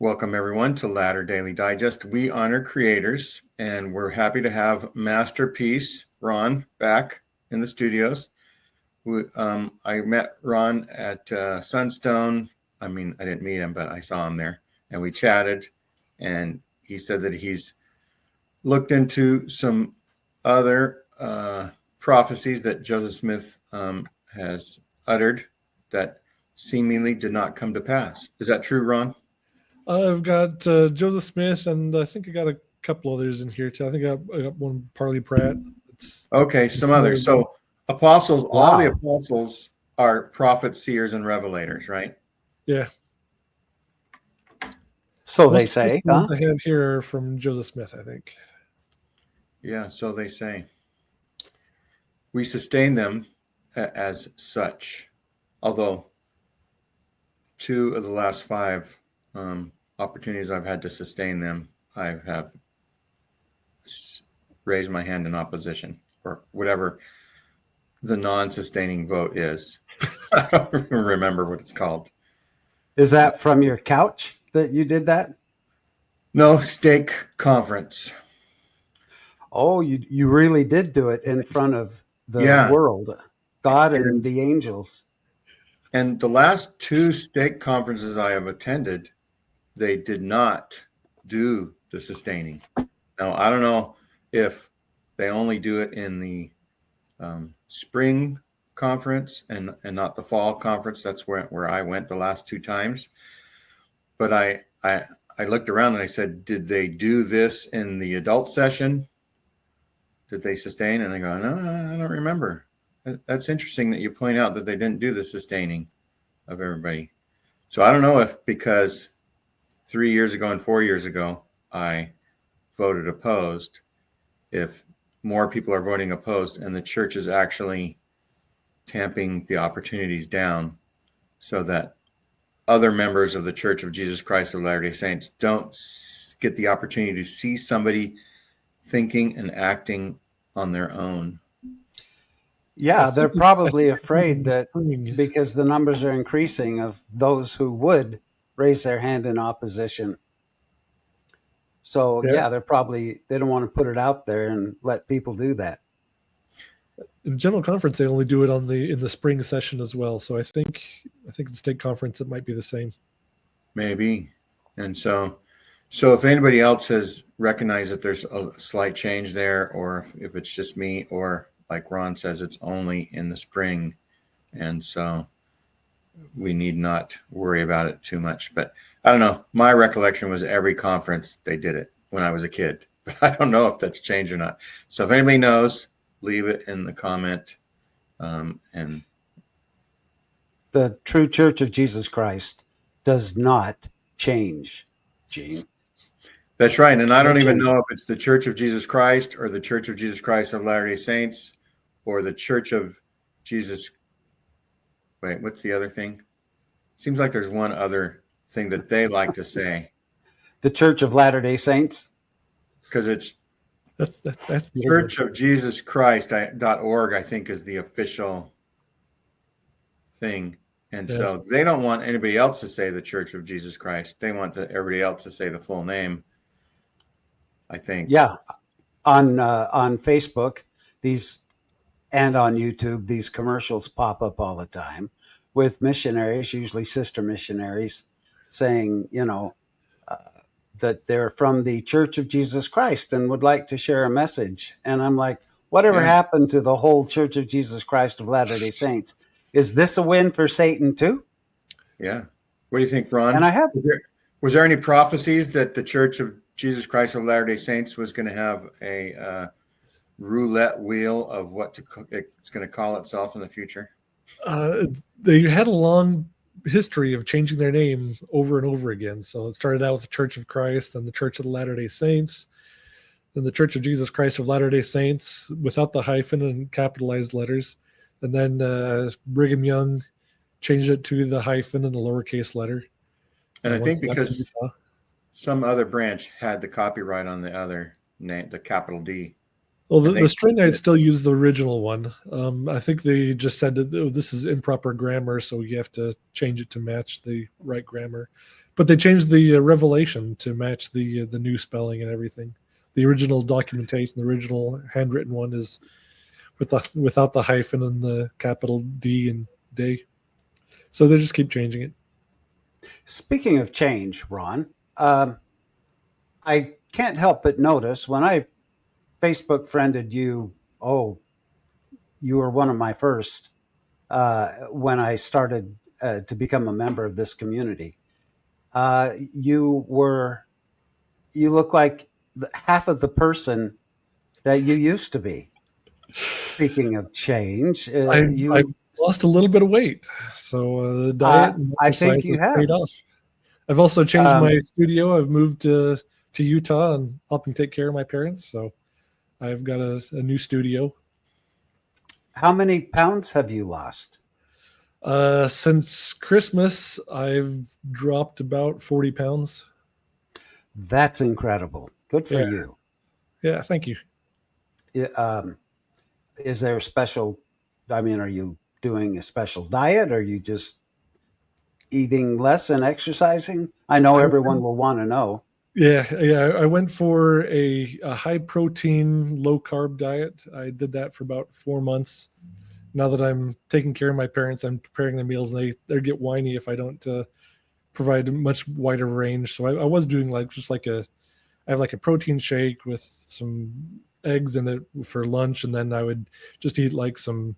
Welcome, everyone, to Ladder Daily Digest. We honor creators, and we're happy to have Masterpiece Ron back in the studios. I met Ron at Sunstone. I didn't meet him, but I saw him there, and we chatted, and he said that he's looked into some other prophecies that Joseph Smith has uttered that seemingly did not come to pass. Is that true, Ron? I've got Joseph Smith, and I think I got a couple others in here too. I think I got one Parley Pratt. Some others. So apostles, all the apostles are prophets, seers, and revelators, right? Yeah. So they say. The ones I have here are from Joseph Smith, I think. Yeah, so they say. We sustain them as such, although 2 of the last 5 opportunities I've had to sustain them, I have raised my hand in opposition, or whatever the non-sustaining vote is. I don't even remember what it's called. Is that from your couch that you did that? No, stake conference. Oh, you really did do it in front of the world, God and the angels. And the last 2 stake conferences I have attended, they did not do the sustaining. Now, I don't know if they only do it in the spring conference and not the fall conference. That's where I went the last 2 times. But I looked around and I said, did they do this in the adult session? Did they sustain? And they go, no, I don't remember. That's interesting that you point out that they didn't do the sustaining of everybody. So I don't know if because 3 years ago and 4 years ago, I voted opposed, if more people are voting opposed and the church is actually tamping the opportunities down so that other members of the Church of Jesus Christ of Latter-day Saints don't get the opportunity to see somebody thinking and acting on their own. Yeah, they're probably afraid that because the numbers are increasing of those who would raise their hand in opposition. So yeah, they don't want to put it out there and let people do that. In general conference, they only do it in the spring session as well. So I think in state conference it might be the same. Maybe. And so if anybody else has recognized that there's a slight change there, or if it's just me, or like Ron says, it's only in the spring, and so we need not worry about it too much. But I don't know. My recollection was every conference they did it when I was a kid, but I don't know if that's changed or not. So if anybody knows, leave it in the comment. And the true Church of Jesus Christ does not change, Gene. That's right. And I don't even know if it's the Church of Jesus Christ or the Church of Jesus Christ of Latter-day Saints or the Church of Jesus. Wait, what's the other thing? Seems like there's one other thing that they like to say. The Church of Latter-day Saints? Because it's that's Church of Jesus Christ.org, I think, is the official thing. And so they don't want anybody else to say the Church of Jesus Christ. They want everybody else to say the full name, I think. Yeah. On Facebook, and on YouTube, these commercials pop up all the time with missionaries, usually sister missionaries, saying, that they're from the Church of Jesus Christ and would like to share a message. And I'm like, whatever happened to the whole Church of Jesus Christ of Latter-day Saints? Is this a win for Satan too? Yeah. What do you think, Ron? And was there any prophecies that the Church of Jesus Christ of Latter-day Saints was going to have a roulette wheel of what it's going to call itself in the future? They had a long history of changing their name over and over again. So it started out with the Church of Christ, then the Church of the Latter-day Saints, then the Church of Jesus Christ of Latter-day Saints without the hyphen and capitalized letters. And then Brigham Young changed it to the hyphen and the lowercase letter. And I think because some other branch had the copyright on the other name, the capital D. Well, And the string I'd still use the original one. I think they just said that this is improper grammar, so you have to change it to match the right grammar. But they changed the revelation to match the new spelling and everything. The original documentation, the original handwritten one, is without the hyphen and the capital D and day. So they just keep changing it. Speaking of change, Ron, I can't help but notice when I Facebook friended you. Oh, you were one of my first when I started to become a member of this community. You look like half of the person that you used to be. Speaking of change, I've lost a little bit of weight, so the diet and I think exercise you has have. paid off. I've also changed my studio. I've moved to Utah and helping take care of my parents, so I've got a new studio. How many pounds have you lost? Since Christmas, I've dropped about 40 pounds. That's incredible. Good for Yeah. you. Yeah, thank you. Is there a special? I mean, are you doing a special diet? Or are you just eating less and exercising? I know everyone will want to know. Yeah. I went for a high protein, low carb diet. I did that for about 4 months. Now that I'm taking care of my parents, I'm preparing the meals, and they get whiny if I don't provide a much wider range. So I was doing I have like a protein shake with some eggs in it for lunch, and then I would just eat like some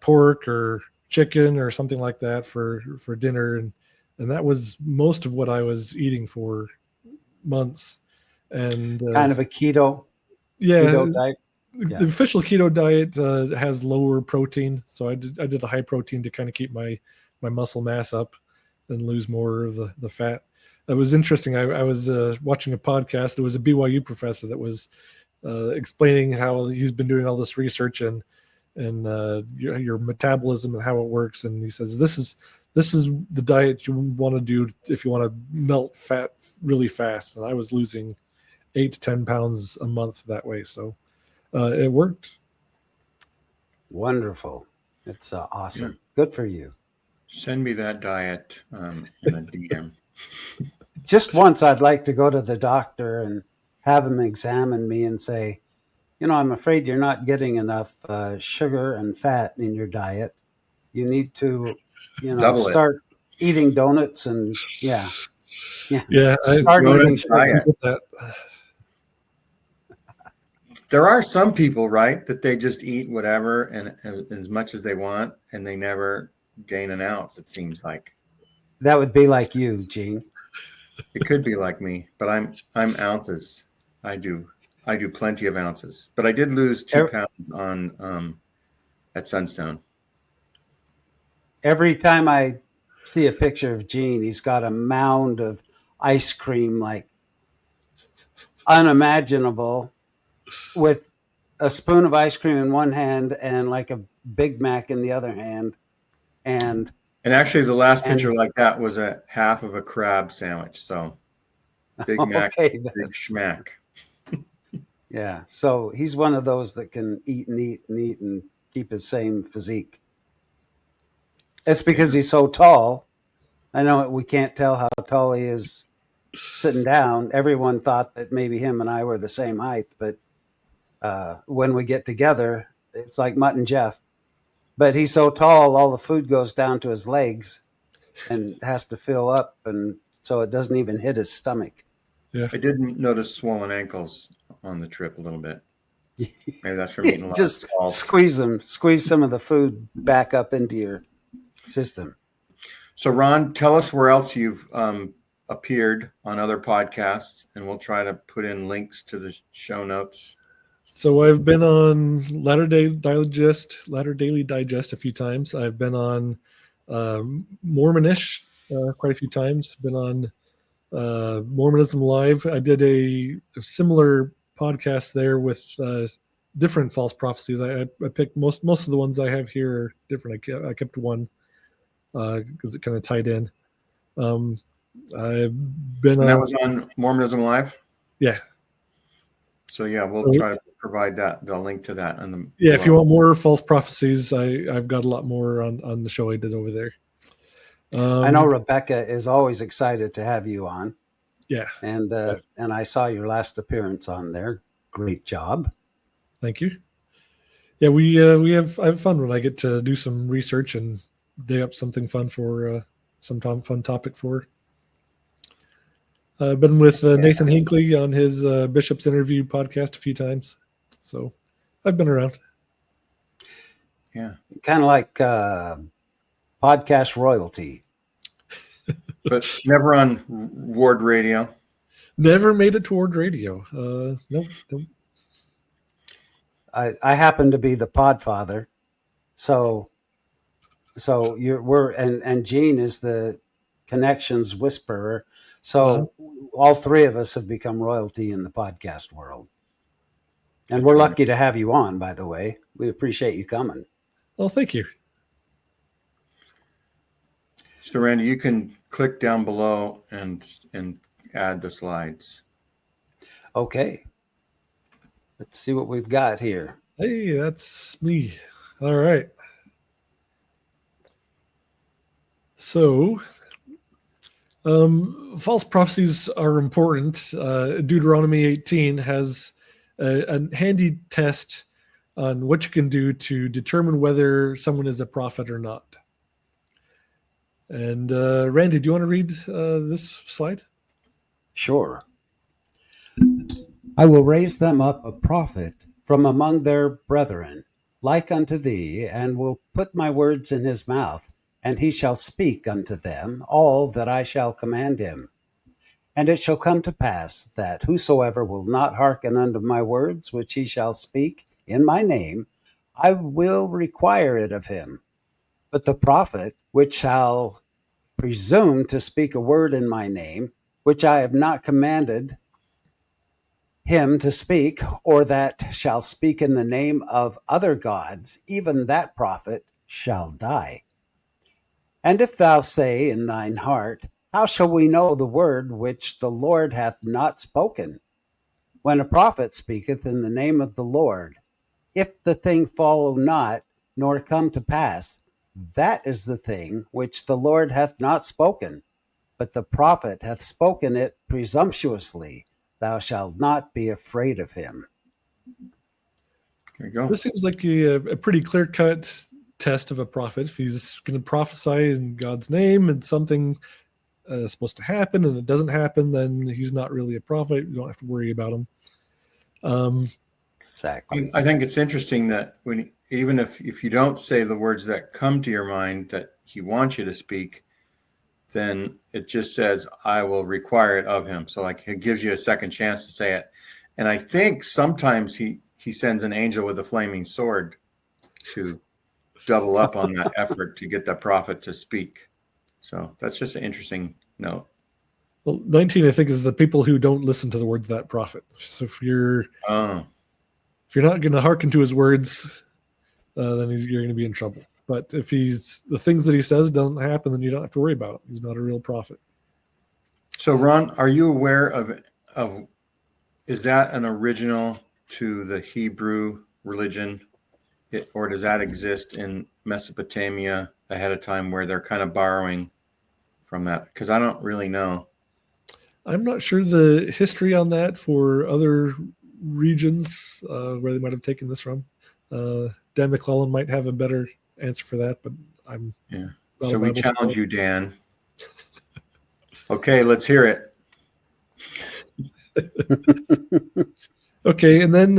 pork or chicken or something like that for dinner, and that was most of what I was eating for months. And Kind of a keto diet. Yeah. the official keto diet has lower protein, so I did a high protein to kind of keep my muscle mass up and lose more of the fat. That was interesting. I was watching a podcast. It was a BYU professor that was explaining how he's been doing all this research and your metabolism and how it works. And he says this is the diet you want to do if you want to melt fat really fast. And I was losing 8 to 10 pounds a month that way. So it worked. Wonderful. It's awesome. Yeah. Good for you. Send me that diet in a DM. Just once, I'd like to go to the doctor and have him examine me and say, I'm afraid you're not getting enough sugar and fat in your diet. You need to, start eating donuts and start eating sugar. That. There are some people, right, that they just eat whatever and as much as they want, and they never gain an ounce. It seems like that would be like you, Gene. It could be like me, but I'm ounces. I do plenty of ounces, but I did lose 2 pounds on at Sunstone. Every time I see a picture of Gene, he's got a mound of ice cream, like unimaginable, with a spoon of ice cream in one hand and like a Big Mac in the other hand. And actually the last picture like that was a half of a crab sandwich. So Big Mac, big schmack. Yeah. So he's one of those that can eat and eat and eat and keep his same physique. It's because he's so tall. I know we can't tell how tall he is sitting down. Everyone thought that maybe him and I were the same height, but when we get together, it's like Mutt and Jeff. But he's so tall, all the food goes down to his legs and has to fill up, and so it doesn't even hit his stomach. Yeah, I didn't notice swollen ankles on the trip a little bit. Maybe that's from eating a lot just of salt. Squeeze some of the food back up into your system. So Ron, tell us where else you've appeared on other podcasts, and we'll try to put in links to the show notes. So I've been on Latter Daily Digest a few times. I've been on Mormonish quite a few times. Been on Mormonism Live. I did a similar podcast there with different false prophecies. I picked most of the ones I have here are different. I kept one because it kind of tied in. I've been and that was on Mormonism Live? Yeah. So yeah, we'll try to provide the link to that. Yeah, if you want more false prophecies, I've got a lot more on the show I did over there. I know Rebecca is always excited to have you on. Yeah. And I saw your last appearance on there. Great job. Thank you. Yeah, I have fun when I get to do some research and dig up something fun for some fun topic for. I've been with Nathan Hinckley on his Bishop's Interview podcast a few times, so I've been around. Yeah, kind of like podcast royalty, but never on Ward Radio. Never made it toward radio. Nope. I happen to be the podfather, so and Gene is the connections whisperer. So all three of us have become royalty in the podcast world, and we're lucky to have you on. By the way, we appreciate you coming. Oh, thank you. So, Randy, you can click down below and add the slides. Okay. Let's see what we've got here. Hey, that's me. All right. So, false prophecies are important. Deuteronomy 18 has a handy test on what you can do to determine whether someone is a prophet or not. And Randy, do you want to read this slide? Sure. I will raise them up a prophet from among their brethren, like unto thee, and will put my words in his mouth, and he shall speak unto them all that I shall command him. And it shall come to pass that whosoever will not hearken unto my words which he shall speak in my name, I will require it of him. But the prophet which shall presume to speak a word in my name, which I have not commanded him to speak, or that shall speak in the name of other gods, even that prophet shall die. And if thou say in thine heart, how shall we know the word which the Lord hath not spoken? When a prophet speaketh in the name of the Lord, if the thing follow not, nor come to pass, that is the thing which the Lord hath not spoken. But the prophet hath spoken it presumptuously. Thou shalt not be afraid of him. There you go. This seems like a pretty clear-cut test of a prophet. If he's going to prophesy in God's name and something is supposed to happen and it doesn't happen, then he's not really a prophet. You don't have to worry about him. Exactly. I think it's interesting that even if you don't say the words that come to your mind that he wants you to speak, then it just says, I will require it of him. So like it gives you a second chance to say it. And I think sometimes he sends an angel with a flaming sword to double up on that effort to get the prophet to speak. So that's just an interesting note. Well, 19, I think, is the people who don't listen to the words of that prophet. So if you're not going to hearken to his words, then you're going to be in trouble. But if the things that he says don't happen, then you don't have to worry about it. He's not a real prophet. So, Ron, are you aware of is that an original to the Hebrew religion, or does that exist in Mesopotamia ahead of time where they're kind of borrowing from that? Because I don't really know. I'm not sure the history on that for other regions where they might have taken this from. Dan McClellan might have a better answer for that, but I'm So we challenge you, Dan. Okay, let's hear it. Okay, and then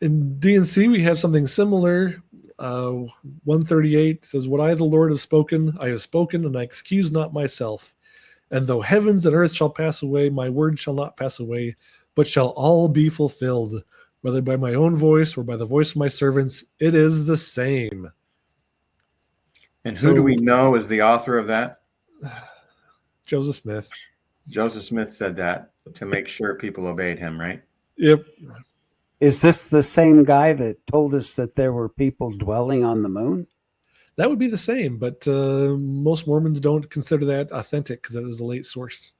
in DNC we have something similar. 138 says, "What I, the Lord, have spoken, I have spoken, and I excuse not myself. And though heavens and earth shall pass away, my word shall not pass away, but shall all be fulfilled, whether by my own voice or by the voice of my servants, it is the same." And who do we know is the author of that? Joseph Smith. Joseph Smith said that to make sure people obeyed him, right? Yep. Is this the same guy that told us that there were people dwelling on the moon? That would be the same, but most Mormons don't consider that authentic because it was a late source.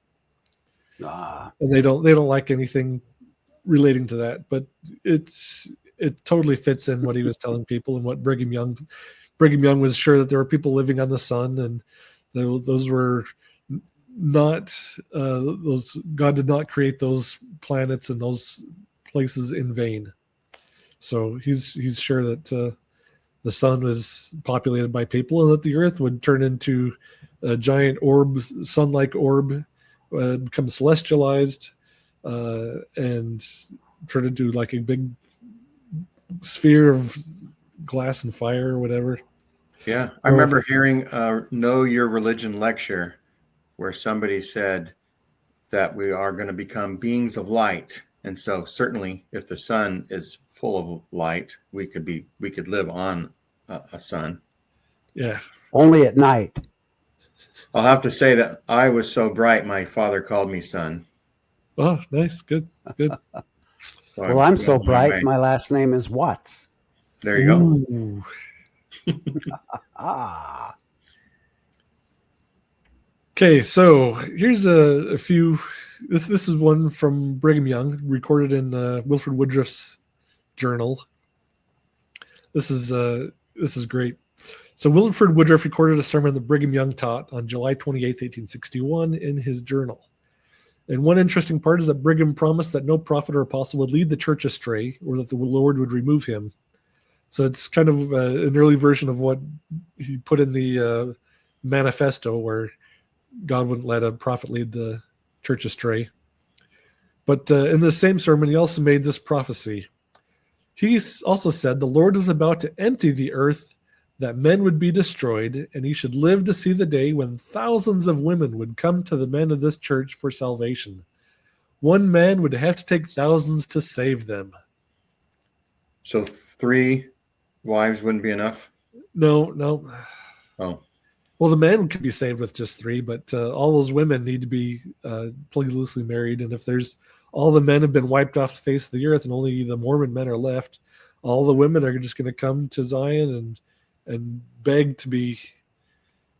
And they don't like anything relating to that, but it totally fits in what he was telling people and what Brigham Young was sure that there were people living on the sun, and those were not those. God did not create those planets and those places in vain. So he's sure that the sun was populated by people, and that the earth would turn into a giant orb, sun-like orb, become celestialized, and turn into like a big sphere of glass and fire or whatever. Yeah, I remember hearing a Know Your Religion lecture where somebody said that we are going to become beings of light. And so certainly if the sun is full of light, we could live on a sun. Yeah. Only at night. I'll have to say that I was so bright, my father called me son. Oh, nice. Good. So Well, I'm so bright, my last name is Watts. There you go. Ooh. Ah. Okay, so here's a few. This is one from Brigham Young, recorded in Wilford Woodruff's journal. This is great. So Wilford Woodruff recorded a sermon that Brigham Young taught on July 28th, 1861, in his journal. And one interesting part is that Brigham promised that no prophet or apostle would lead the church astray, or that the Lord would remove him. So it's kind of an early version of what he put in the manifesto, where God wouldn't let a prophet lead the church astray. But in the same sermon, he also made this prophecy. He also said, the Lord is about to empty the earth, that men would be destroyed, and he should live to see the day when thousands of women would come to the men of this church for salvation. One man would have to take thousands to save them. So 3 wives wouldn't be enough? No. Oh. Well, the man could be saved with just 3, but all those women need to be polygamously married. And if all the men have been wiped off the face of the earth and only the Mormon men are left, all the women are just going to come to Zion and beg to be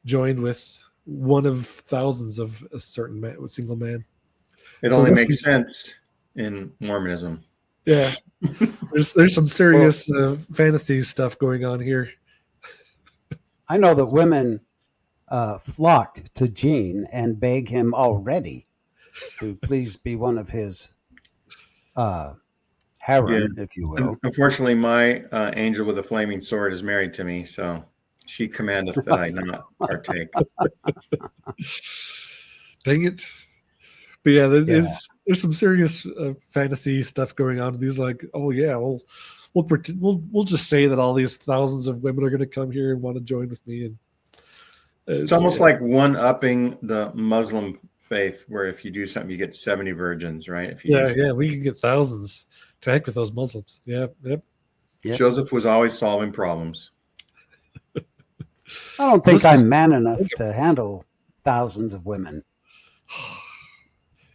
joined with one of thousands of a certain man, a single man. It only makes sense in Mormonism. Yeah. There's some serious fantasy stuff going on here. I know that women flock to Gene and beg him already to please be one of his harem, if you will. Unfortunately, my angel with a flaming sword is married to me, so she commandeth that I not partake. Dang it. But yeah, there's some serious fantasy stuff going on. These like, oh yeah, we'll just say that all these thousands of women are going to come here and want to join with me, and it's almost like one-upping the Muslim faith, where if you do something, you get 70 virgins, right? If you we can get thousands. To heck with those Muslims. Yep. Joseph was always solving problems. I don't think I'm man enough to handle thousands of women.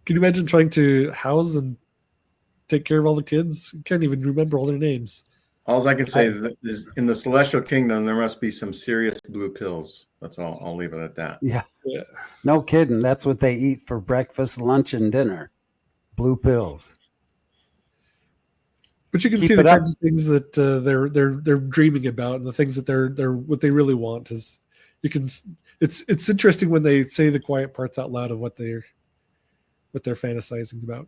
Can you imagine trying to house and take care of all the kids? You can't even remember all their names. All I can say is in the celestial kingdom, there must be some serious blue pills. That's all. I'll leave it at that. Yeah. No kidding. That's what they eat for breakfast, lunch, and dinner. Blue pills. But you can see the kinds of things that they're dreaming about, and the things that they're what they really want is you can. It's interesting when they say the quiet parts out loud of what they're fantasizing about.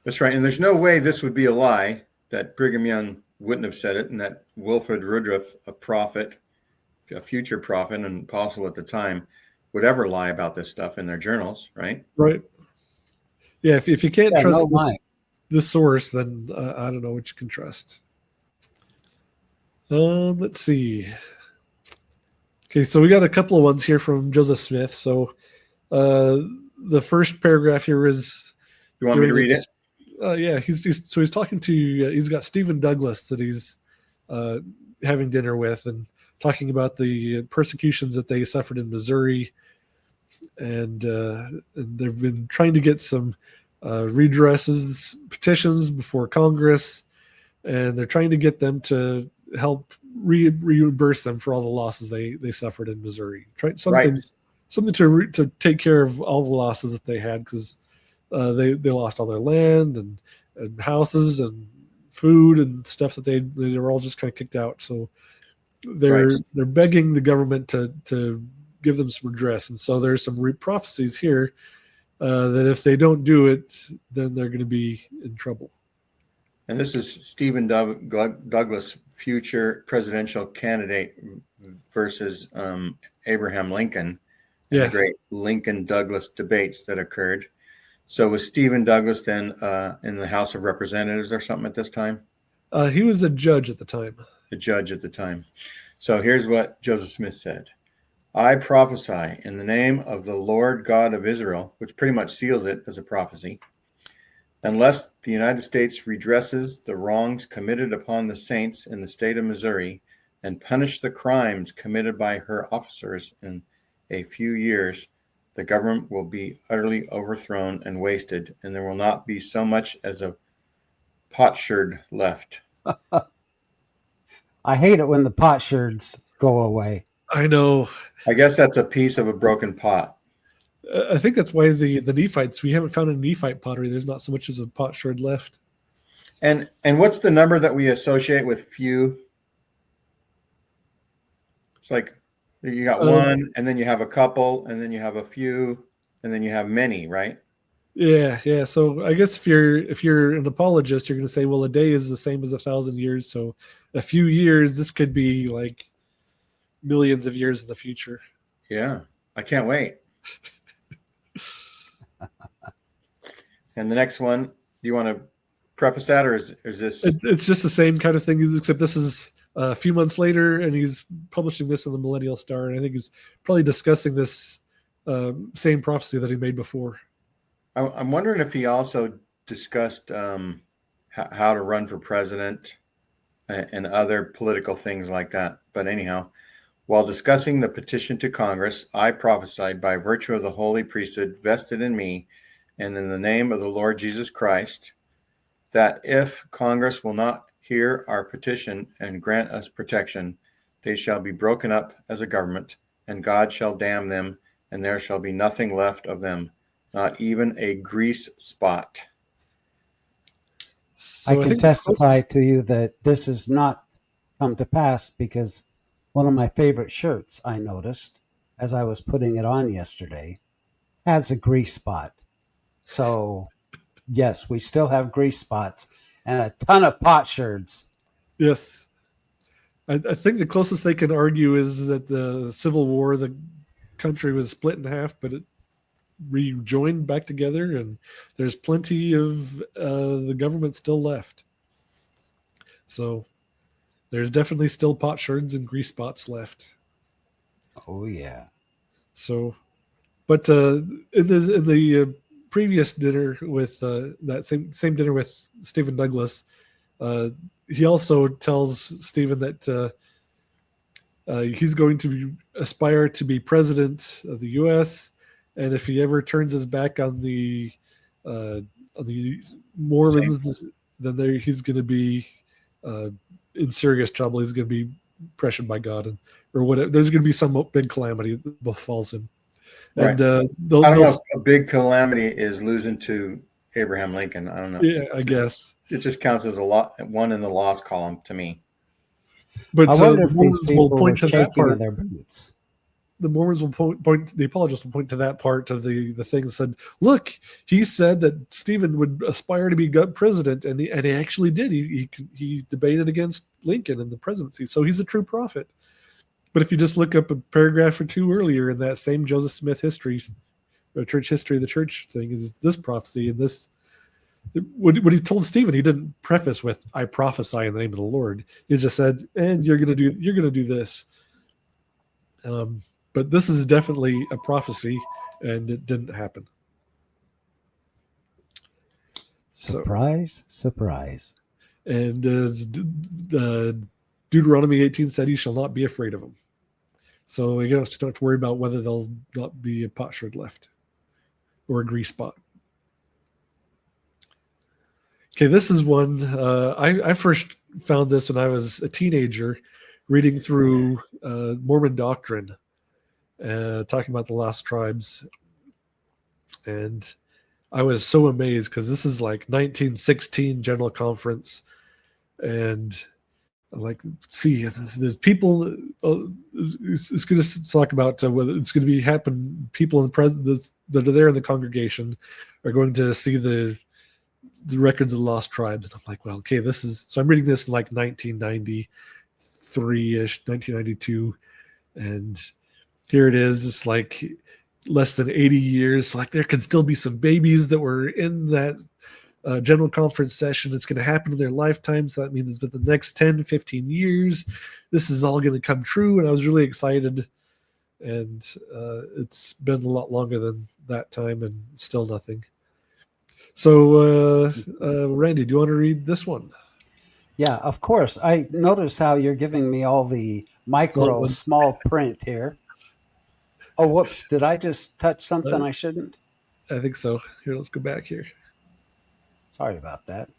That's right, and there's no way this would be a lie that Brigham Young wouldn't have said it, and that Wilford Woodruff, a prophet, a future prophet and apostle at the time, would ever lie about this stuff in their journals, right? Right. Yeah, if you can't trust this source, then I don't know what you can trust. Let's see. Okay, so we got a couple of ones here from Joseph Smith. So the first paragraph here is. You want me to read it? Yeah, he's talking to. He's got Stephen Douglas that he's having dinner with, and talking about the persecutions that they suffered in Missouri, and they've been trying to get some redresses, petitions before Congress, and they're trying to get them to help reimburse them for all the losses they suffered in Missouri. Something to take care of all the losses that they had, because they lost all their land and houses and food and stuff that they were all just kind of kicked out. So Right. they're begging the government to give them some redress. And so there's some prophecies here that if they don't do it, then they're going to be in trouble. And this is Stephen Douglas, future presidential candidate, versus Abraham Lincoln and the great Lincoln-Douglas debates that occurred. So was Stephen Douglas then in the House of Representatives or something at this time? He was a judge at the time. The judge at the time. So here's what Joseph Smith said. I prophesy in the name of the Lord God of Israel, which pretty much seals it as a prophecy. Unless the United States redresses the wrongs committed upon the saints in the state of Missouri and punish the crimes committed by her officers in a few years, the government will be utterly overthrown and wasted, and there will not be so much as a potsherd left. I hate it when the potsherds go away. I know. I guess that's a piece of a broken pot. I think that's why the Nephites, we haven't found any Nephite pottery. There's not so much as a potsherd left. And what's the number that we associate with few? It's like you got one, and then you have a couple, and then you have a few, and then you have many, right? Yeah. So I guess if you're an apologist, you're going to say, well, a day is the same as 1,000 years. So a few years, this could be like millions of years in the future. Yeah, I can't wait. And the next one, do you want to preface that, or is this? It's just the same kind of thing, except this is a few months later, and he's publishing this in the Millennial Star, and I think he's probably discussing this same prophecy that he made before. I'm wondering if he also discussed how to run for president and other political things like that. But anyhow, while discussing the petition to Congress, I prophesied by virtue of the holy priesthood vested in me and in the name of the Lord Jesus Christ, that if Congress will not hear our petition and grant us protection, they shall be broken up as a government, and God shall damn them, and there shall be nothing left of them, not even a grease spot. So I can testify to you that this has not come to pass, because one of my favorite shirts, I noticed as I was putting it on yesterday, has a grease spot. So yes, we still have grease spots and a ton of potsherds. Yes. I think the closest they can argue is that the Civil War, the country was split in half, but it rejoined back together, and there's plenty of the government still left. So there's definitely still potsherds and grease spots left. Oh yeah. So, but in the previous dinner with that same dinner with Stephen Douglas, he also tells Stephen that he's going to aspire to be president of the U.S., and if he ever turns his back on the Mormons, then he's going to be in serious trouble. He's going to be pressured by God, or whatever. There's going to be some big calamity that befalls him. Right. And I don't know if a big calamity is losing to Abraham Lincoln. I don't know. Yeah, I guess it just counts as one in the loss column to me. But I wonder if these people will were point to that shaking part. in their boots. The Mormons will point. The apologists will point to that part of the thing and said, "Look, he said that Stephen would aspire to be president, and he actually did. He debated against Lincoln in the presidency, so he's a true prophet." But if you just look up a paragraph or two earlier in that same Joseph Smith history, or church history, the church thing is this prophecy, and this what he told Stephen, he didn't preface with "I prophesy in the name of the Lord." He just said, "And you're gonna do this." But this is definitely a prophecy, and it didn't happen. Surprise, surprise. And as Deuteronomy 18 said, he shall not be afraid of them. So you don't have to worry about whether there'll not be a potsherd left or a grease spot. Okay, this is one. I first found this when I was a teenager, reading through Mormon doctrine, talking about the lost tribes. And I was so amazed because this is like 1916 General Conference, and like, see, there's people. It's going to talk about whether it's going to be happen. People in the present that are there in the congregation are going to see the records of the lost tribes, and I'm like, well, okay, this is. So I'm reading this in like 1993-ish, 1992, and here it is. It's like less than 80 years. Like there can still be some babies that were in that general conference session. It's going to happen in their lifetimes. So that means it's been the next 10, 15 years. This is all going to come true. And I was really excited. And it's been a lot longer than that time and still nothing. So, Randy, do you want to read this one? Yeah, of course. I noticed how you're giving me all the small print here. Oh, whoops. Did I just touch something I shouldn't? I think so. Here, let's go back here. Sorry about that.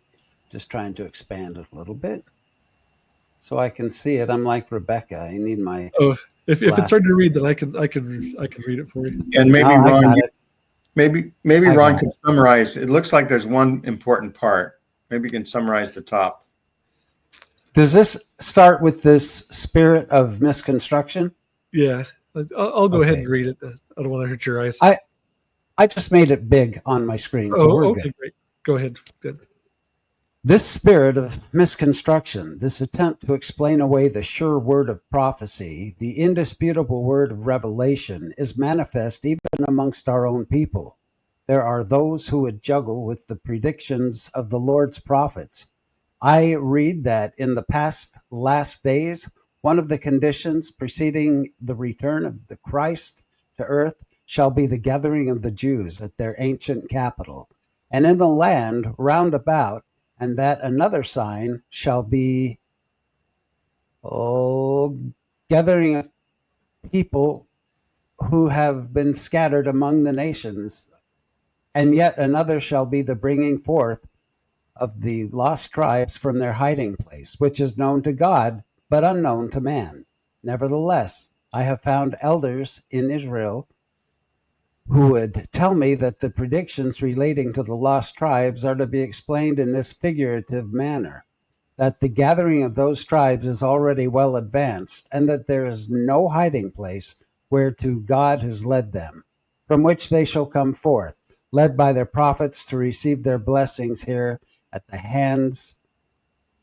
Just trying to expand it a little bit so I can see it. I'm like Rebecca. I need my. Oh, if it's hard to read, then I can read it for you. And maybe No, Ron, maybe I Ron got can summarize. It looks like there's one important part. Maybe you can summarize the top. Does this start with this spirit of misconstruction? Yeah, I'll go ahead Okay. and read it. I don't want to hurt your eyes. I just made it big on my screen, so we're okay, good. great. Go ahead. Good. This spirit of misconstruction, this attempt to explain away the sure word of prophecy, the indisputable word of revelation, is manifest even amongst our own people. There are those who would juggle with the predictions of the Lord's prophets. I read that in the past last days, one of the conditions preceding the return of the Christ to earth shall be the gathering of the Jews at their ancient capital, and in the land round about, and that another sign shall be gathering of people who have been scattered among the nations, and yet another shall be the bringing forth of the lost tribes from their hiding place, which is known to God, but unknown to man. Nevertheless, I have found elders in Israel who would tell me that the predictions relating to the lost tribes are to be explained in this figurative manner, that the gathering of those tribes is already well advanced, and that there is no hiding place whereto God has led them, from which they shall come forth, led by their prophets to receive their blessings here at the hands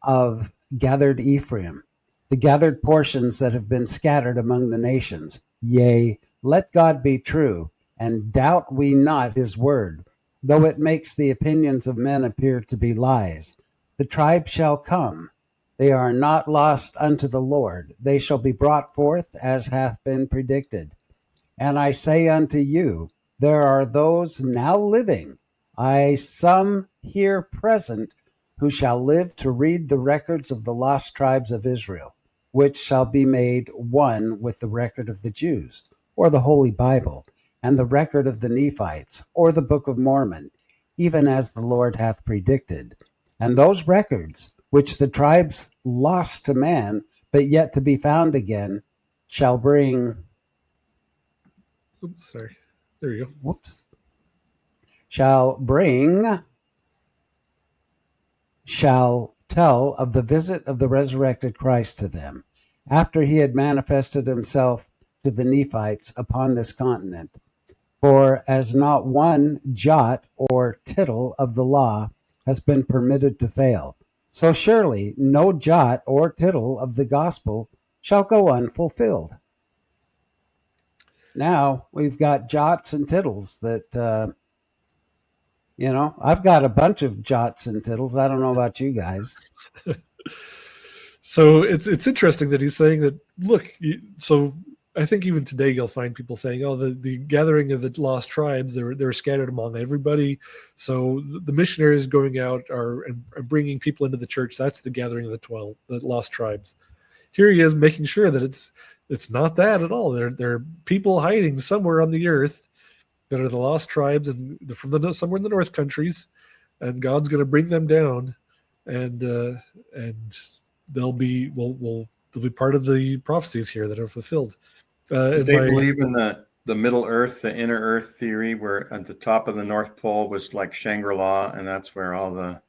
of gathered Ephraim, the gathered portions that have been scattered among the nations. Yea, let God be true, and doubt we not his word, though it makes the opinions of men appear to be lies. The tribes shall come. They are not lost unto the Lord. They shall be brought forth as hath been predicted. And I say unto you, there are those now living, some here present, who shall live to read the records of the lost tribes of Israel, which shall be made one with the record of the Jews, or the Holy Bible, and the record of the Nephites, or the Book of Mormon, even as the Lord hath predicted. And those records, which the tribes lost to man, but yet to be found again, shall bring... Oops, sorry. There you go. Whoops. Shall tell of the visit of the resurrected Christ to them, after he had manifested himself to the Nephites upon this continent. For as not one jot or tittle of the law has been permitted to fail, so surely no jot or tittle of the gospel shall go unfulfilled. Now we've got jots and tittles that, I've got a bunch of jots and tittles. I don't know about you guys. So it's interesting that he's saying that, look, so I think even today you'll find people saying, oh, the gathering of the lost tribes, they're scattered among everybody. So the missionaries going out are bringing people into the church. That's the gathering of the 12, the lost tribes. Here he is making sure that it's not that at all. There are people hiding somewhere on the earth that are the lost tribes, and from somewhere in the north countries, and God's going to bring them down, and they'll be part of the prophecies here that are fulfilled. Did they believe in the the Middle Earth, the inner Earth theory, where at the top of the North Pole was like Shangri-La, and that's where all the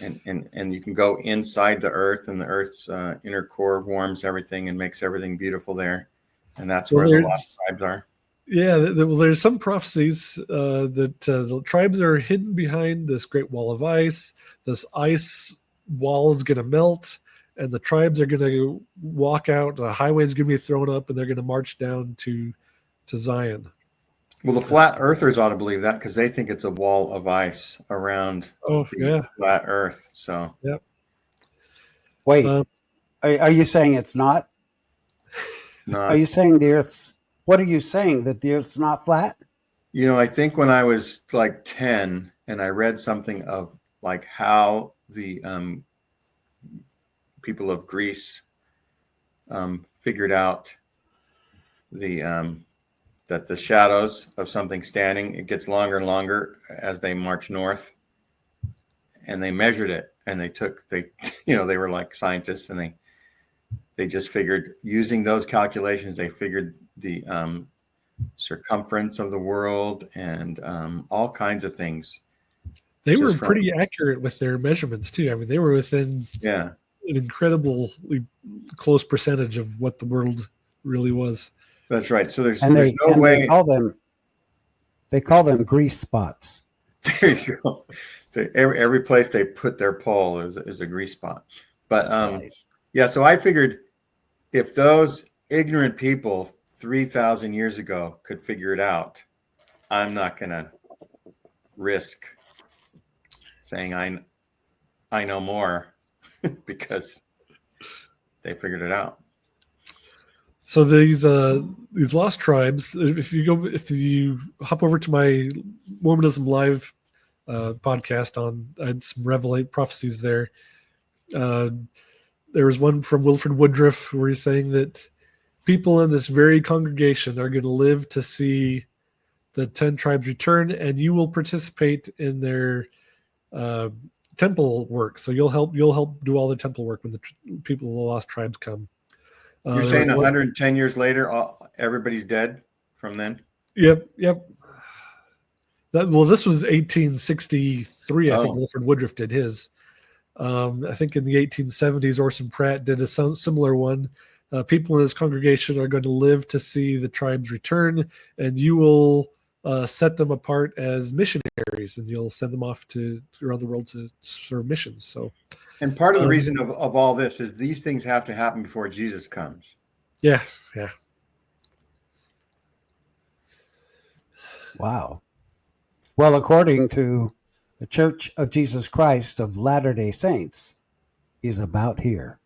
and you can go inside the Earth, and the Earth's inner core warms everything and makes everything beautiful there, and that's where the lost tribes are. Yeah, well, there's some prophecies that the tribes are hidden behind this great wall of ice. This ice wall is going to melt, and the tribes are going to walk out. The highway is going to be thrown up, and they're going to march down to Zion. Well, the flat earthers ought to believe that because they think it's a wall of ice around the flat Earth. So, yep. Wait, are you saying it's not? Are you saying the Earth's? What are you saying, that the Earth's not flat? You know, I think when I was like 10 and I read something of like how the people of Greece figured out that the shadows of something standing, it gets longer and longer as they march north, and they measured it, and they were like scientists, and they just figured, using those calculations, they figured the circumference of the world and all kinds of things. They were pretty accurate with their measurements too. I mean, they were within an incredibly close percentage of what the world really was. That's right. So there's no way. They call them grease spots. There you go. Every place they put their pole is a grease spot. But right. Yeah, so I figured if those ignorant people 3,000 years ago could figure it out, I'm not going to risk saying I know more because they figured it out. So these lost tribes, if you hop over to my Mormonism Live podcast I had some prophecies there. There was one from Wilford Woodruff where he's saying that people in this very congregation are going to live to see the 10 tribes return, and you will participate in their temple work. So you'll help do all the temple work when the people of the lost tribes come. You're saying 110 years later, everybody's dead from then? Yep. This was 1863. I think Wilford Woodruff did his. I think in the 1870s, Orson Pratt did a similar one. People in this congregation are going to live to see the tribes return, and you will set them apart as missionaries, and you'll send them off around the world to serve missions. So. And part of the reason of all this is these things have to happen before Jesus comes. Yeah. Wow. Well, according to the Church of Jesus Christ of Latter-day Saints, he's about here.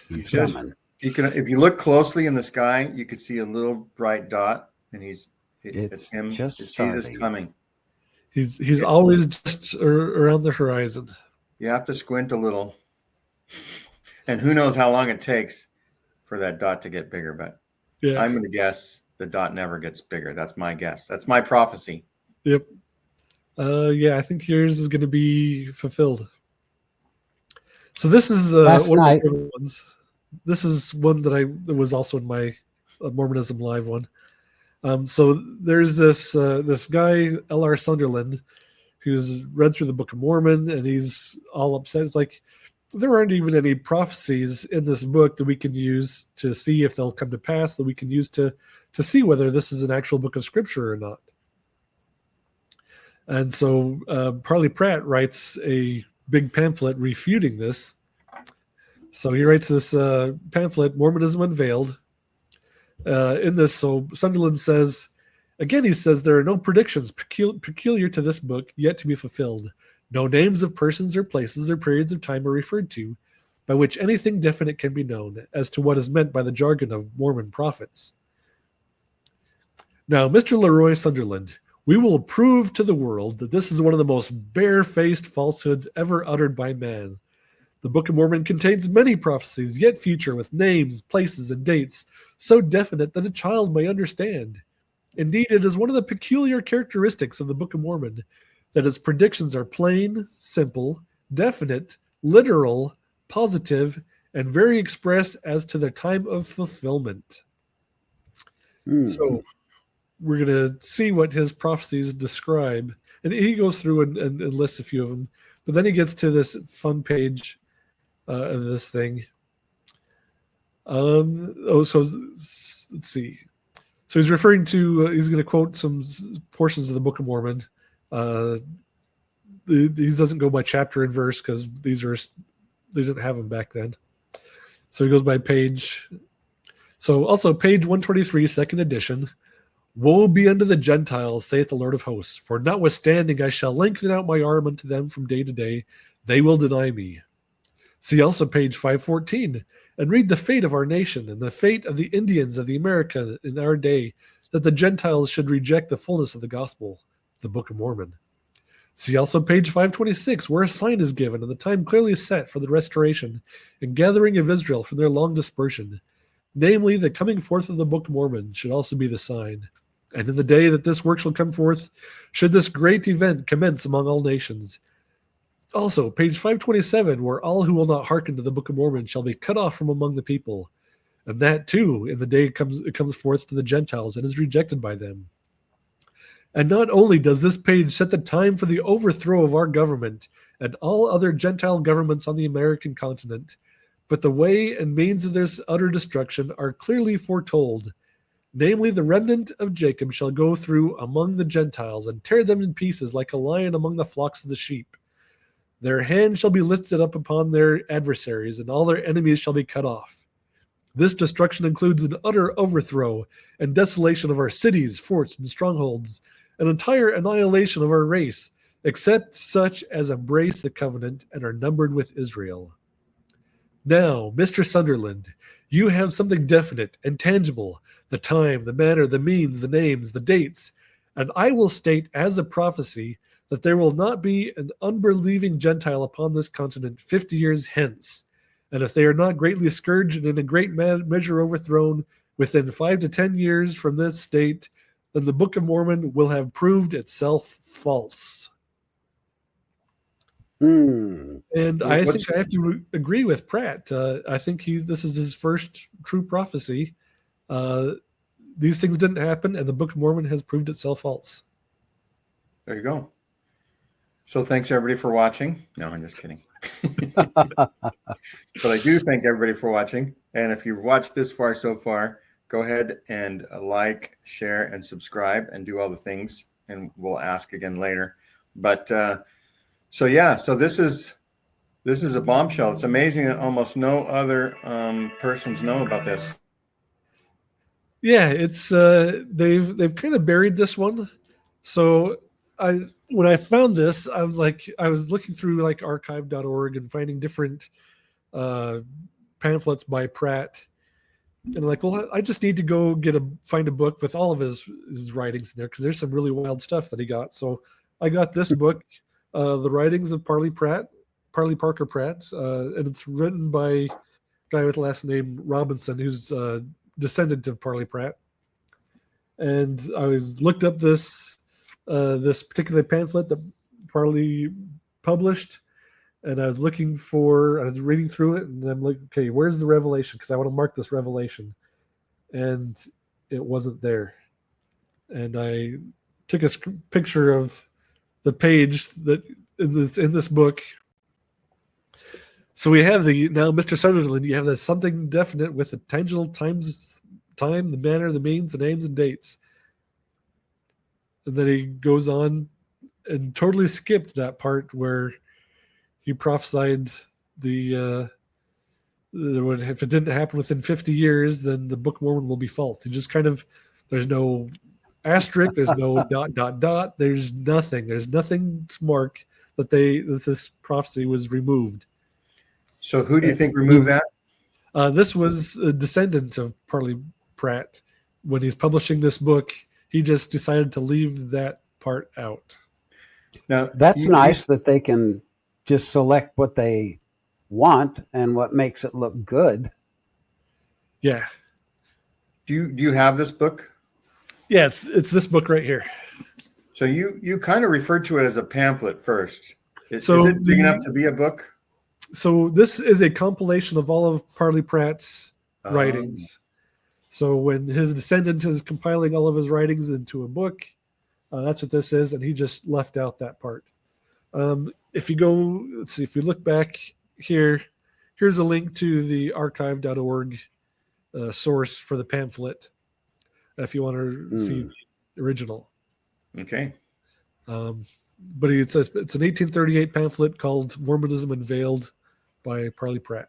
He's coming. If you look closely in the sky, you could see a little bright dot, and it's him. Just it's starting. Jesus coming. He's always just around the horizon. You have to squint a little, and who knows how long it takes for that dot to get bigger. But I'm going to guess the dot never gets bigger. That's my guess. That's my prophecy. Yep. I think yours is going to be fulfilled. So this is one of my favorite ones. This is one that was also in my Mormonism Live one. So there's this guy, L.R. Sunderland, who's read through the Book of Mormon, and he's all upset. It's like, there aren't even any prophecies in this book that we can use to see if they'll come to pass, that we can use to see whether this is an actual book of scripture or not. And so Parley Pratt writes a big pamphlet refuting this. So he writes this pamphlet, Mormonism Unveiled. In this, so Sunderland says, again, he says, there are no predictions peculiar to this book yet to be fulfilled. No names of persons or places or periods of time are referred to, by which anything definite can be known as to what is meant by the jargon of Mormon prophets. Now, Mr. Leroy Sunderland, we will prove to the world that this is one of the most barefaced falsehoods ever uttered by man. The Book of Mormon contains many prophecies, yet future, with names, places, and dates so definite that a child may understand. Indeed, it is one of the peculiar characteristics of the Book of Mormon that its predictions are plain, simple, definite, literal, positive, and very express as to their time of fulfillment. So we're going to see what his prophecies describe. And he goes through and lists a few of them. But then he gets to this fun page of this thing. So let's see. So he's referring to, he's going to quote some portions of the Book of Mormon. He doesn't go by chapter and verse because they didn't have them back then. So he goes by page. So also page 123, second edition. Woe be unto the Gentiles, saith the Lord of hosts, for notwithstanding I shall lengthen out my arm unto them from day to day, they will deny me. See also page 514, and read the fate of our nation and the fate of the Indians of the America in our day, that the Gentiles should reject the fullness of the gospel, the Book of Mormon. See also page 526, where a sign is given and the time clearly set for the restoration and gathering of Israel from their long dispersion. Namely, the coming forth of the Book of Mormon should also be the sign. And in the day that this work shall come forth, should this great event commence among all nations. Also, page 527, where all who will not hearken to the Book of Mormon shall be cut off from among the people. And that too, in the day it comes forth to the Gentiles and is rejected by them. And not only does this page set the time for the overthrow of our government and all other Gentile governments on the American continent, but the way and means of their utter destruction are clearly foretold. Namely, the remnant of Jacob shall go through among the Gentiles and tear them in pieces like a lion among the flocks of the sheep. Their hand shall be lifted up upon their adversaries, and all their enemies shall be cut off. This destruction includes an utter overthrow and desolation of our cities, forts, and strongholds, an entire annihilation of our race, except such as embrace the covenant and are numbered with Israel. Now, Mr. Sunderland, you have something definite and tangible, the time, the manner, the means, the names, the dates, and I will state as a prophecy that there will not be an unbelieving Gentile upon this continent 50 years hence, and if they are not greatly scourged and in a great measure overthrown within 5 to 10 years from this date, then the Book of Mormon will have proved itself false. And I think I have to agree with Pratt. I think this is his first true prophecy. These things didn't happen, and the Book of Mormon has proved itself false. There you go. So thanks everybody for watching. No, I'm just kidding. But I do thank everybody for watching. And if you've watched this far so far, go ahead and like, share, and subscribe, and do all the things. And we'll ask again later. But so this is a bombshell. It's amazing that almost no other persons know about this. Yeah, it's they've kind of buried this one. So when I found this, I was looking through like archive.org and finding different pamphlets by Pratt. And I'm like, well, I just need to go find a book with all of his writings in there, because there's some really wild stuff that he got. So I got this book, The Writings of Parley Parker Pratt, and it's written by a guy with the last name Robinson, who's a descendant of Parley Pratt. And I looked up this particular pamphlet that Parley published, and I was reading through it, and I'm like, okay, where's the revelation? Because I want to mark this revelation. And it wasn't there. And I took a picture of the page that in this book. So we have now, Mr. Sunderland, you have something definite with the tangible time, the manner, the means, the names, and dates. And then he goes on and totally skipped that part where he prophesied if it didn't happen within 50 years, then the Book of Mormon will be false. He just there's no asterisk, there's no ... There's nothing. There's nothing to mark that this prophecy was removed. So who do you think removed that? This was a descendant of Parley Pratt. When he's publishing this book, he just decided to leave that part out. Now, that's nice that they can just select what they want and what makes it look good. Yeah. Do you have this book? Yeah, it's this book right here. So you kind of referred to it as a pamphlet first. Is So it big enough to be a book? So this is a compilation of all of Parley Pratt's writings. So when his descendant is compiling all of his writings into a book, that's what this is, and he just left out that part. If you go, let's see, if you look back here, here's a link to the archive.org source for the pamphlet if you want to see the original. Okay. But it says it's an 1838 pamphlet called Mormonism Unveiled by Parley Pratt.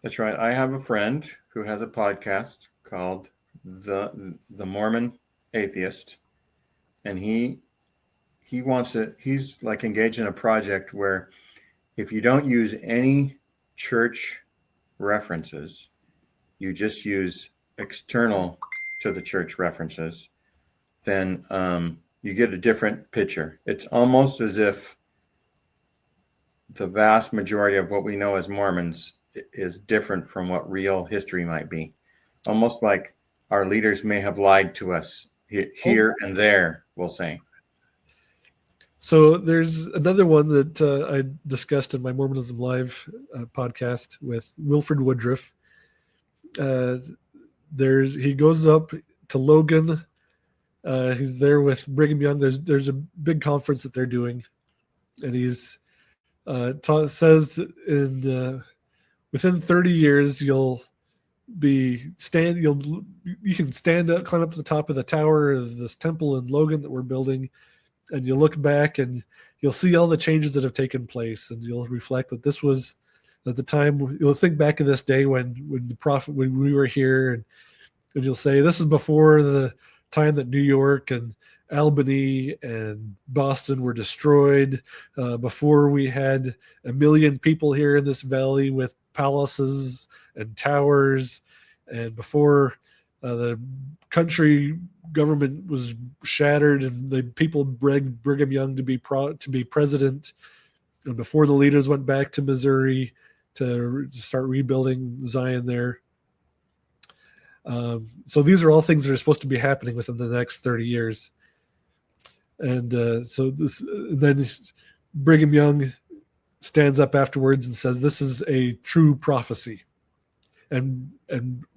That's right. I have a friend who has a podcast called the Mormon Atheist, and he wants to. He's like engaged in a project where if you don't use any church references, you just use external to the church references, then you get a different picture. It's almost as if the vast majority of what we know as Mormons is different from what real history might be. Almost like our leaders may have lied to us here and there, we'll say. So there's another one that I discussed in my Mormonism Live podcast with Wilford Woodruff. He goes up to Logan. He's there with Brigham Young. There's a big conference that they're doing, and he's says within 30 years you can stand up, climb up to the top of the tower of this temple in Logan that we're building, and you look back and you'll see all the changes that have taken place, and you'll reflect that this was at the time. You'll think back of this day when we were here, and you'll say this is before the time that New York and Albany and Boston were destroyed, before we had 1 million people here in this valley with palaces and towers, and before the country government was shattered and the people begged Brigham Young to be president, and before the leaders went back to Missouri to start rebuilding Zion there. So these are all things that are supposed to be happening within the next 30 years. And then Brigham Young stands up afterwards and says, this is a true prophecy. And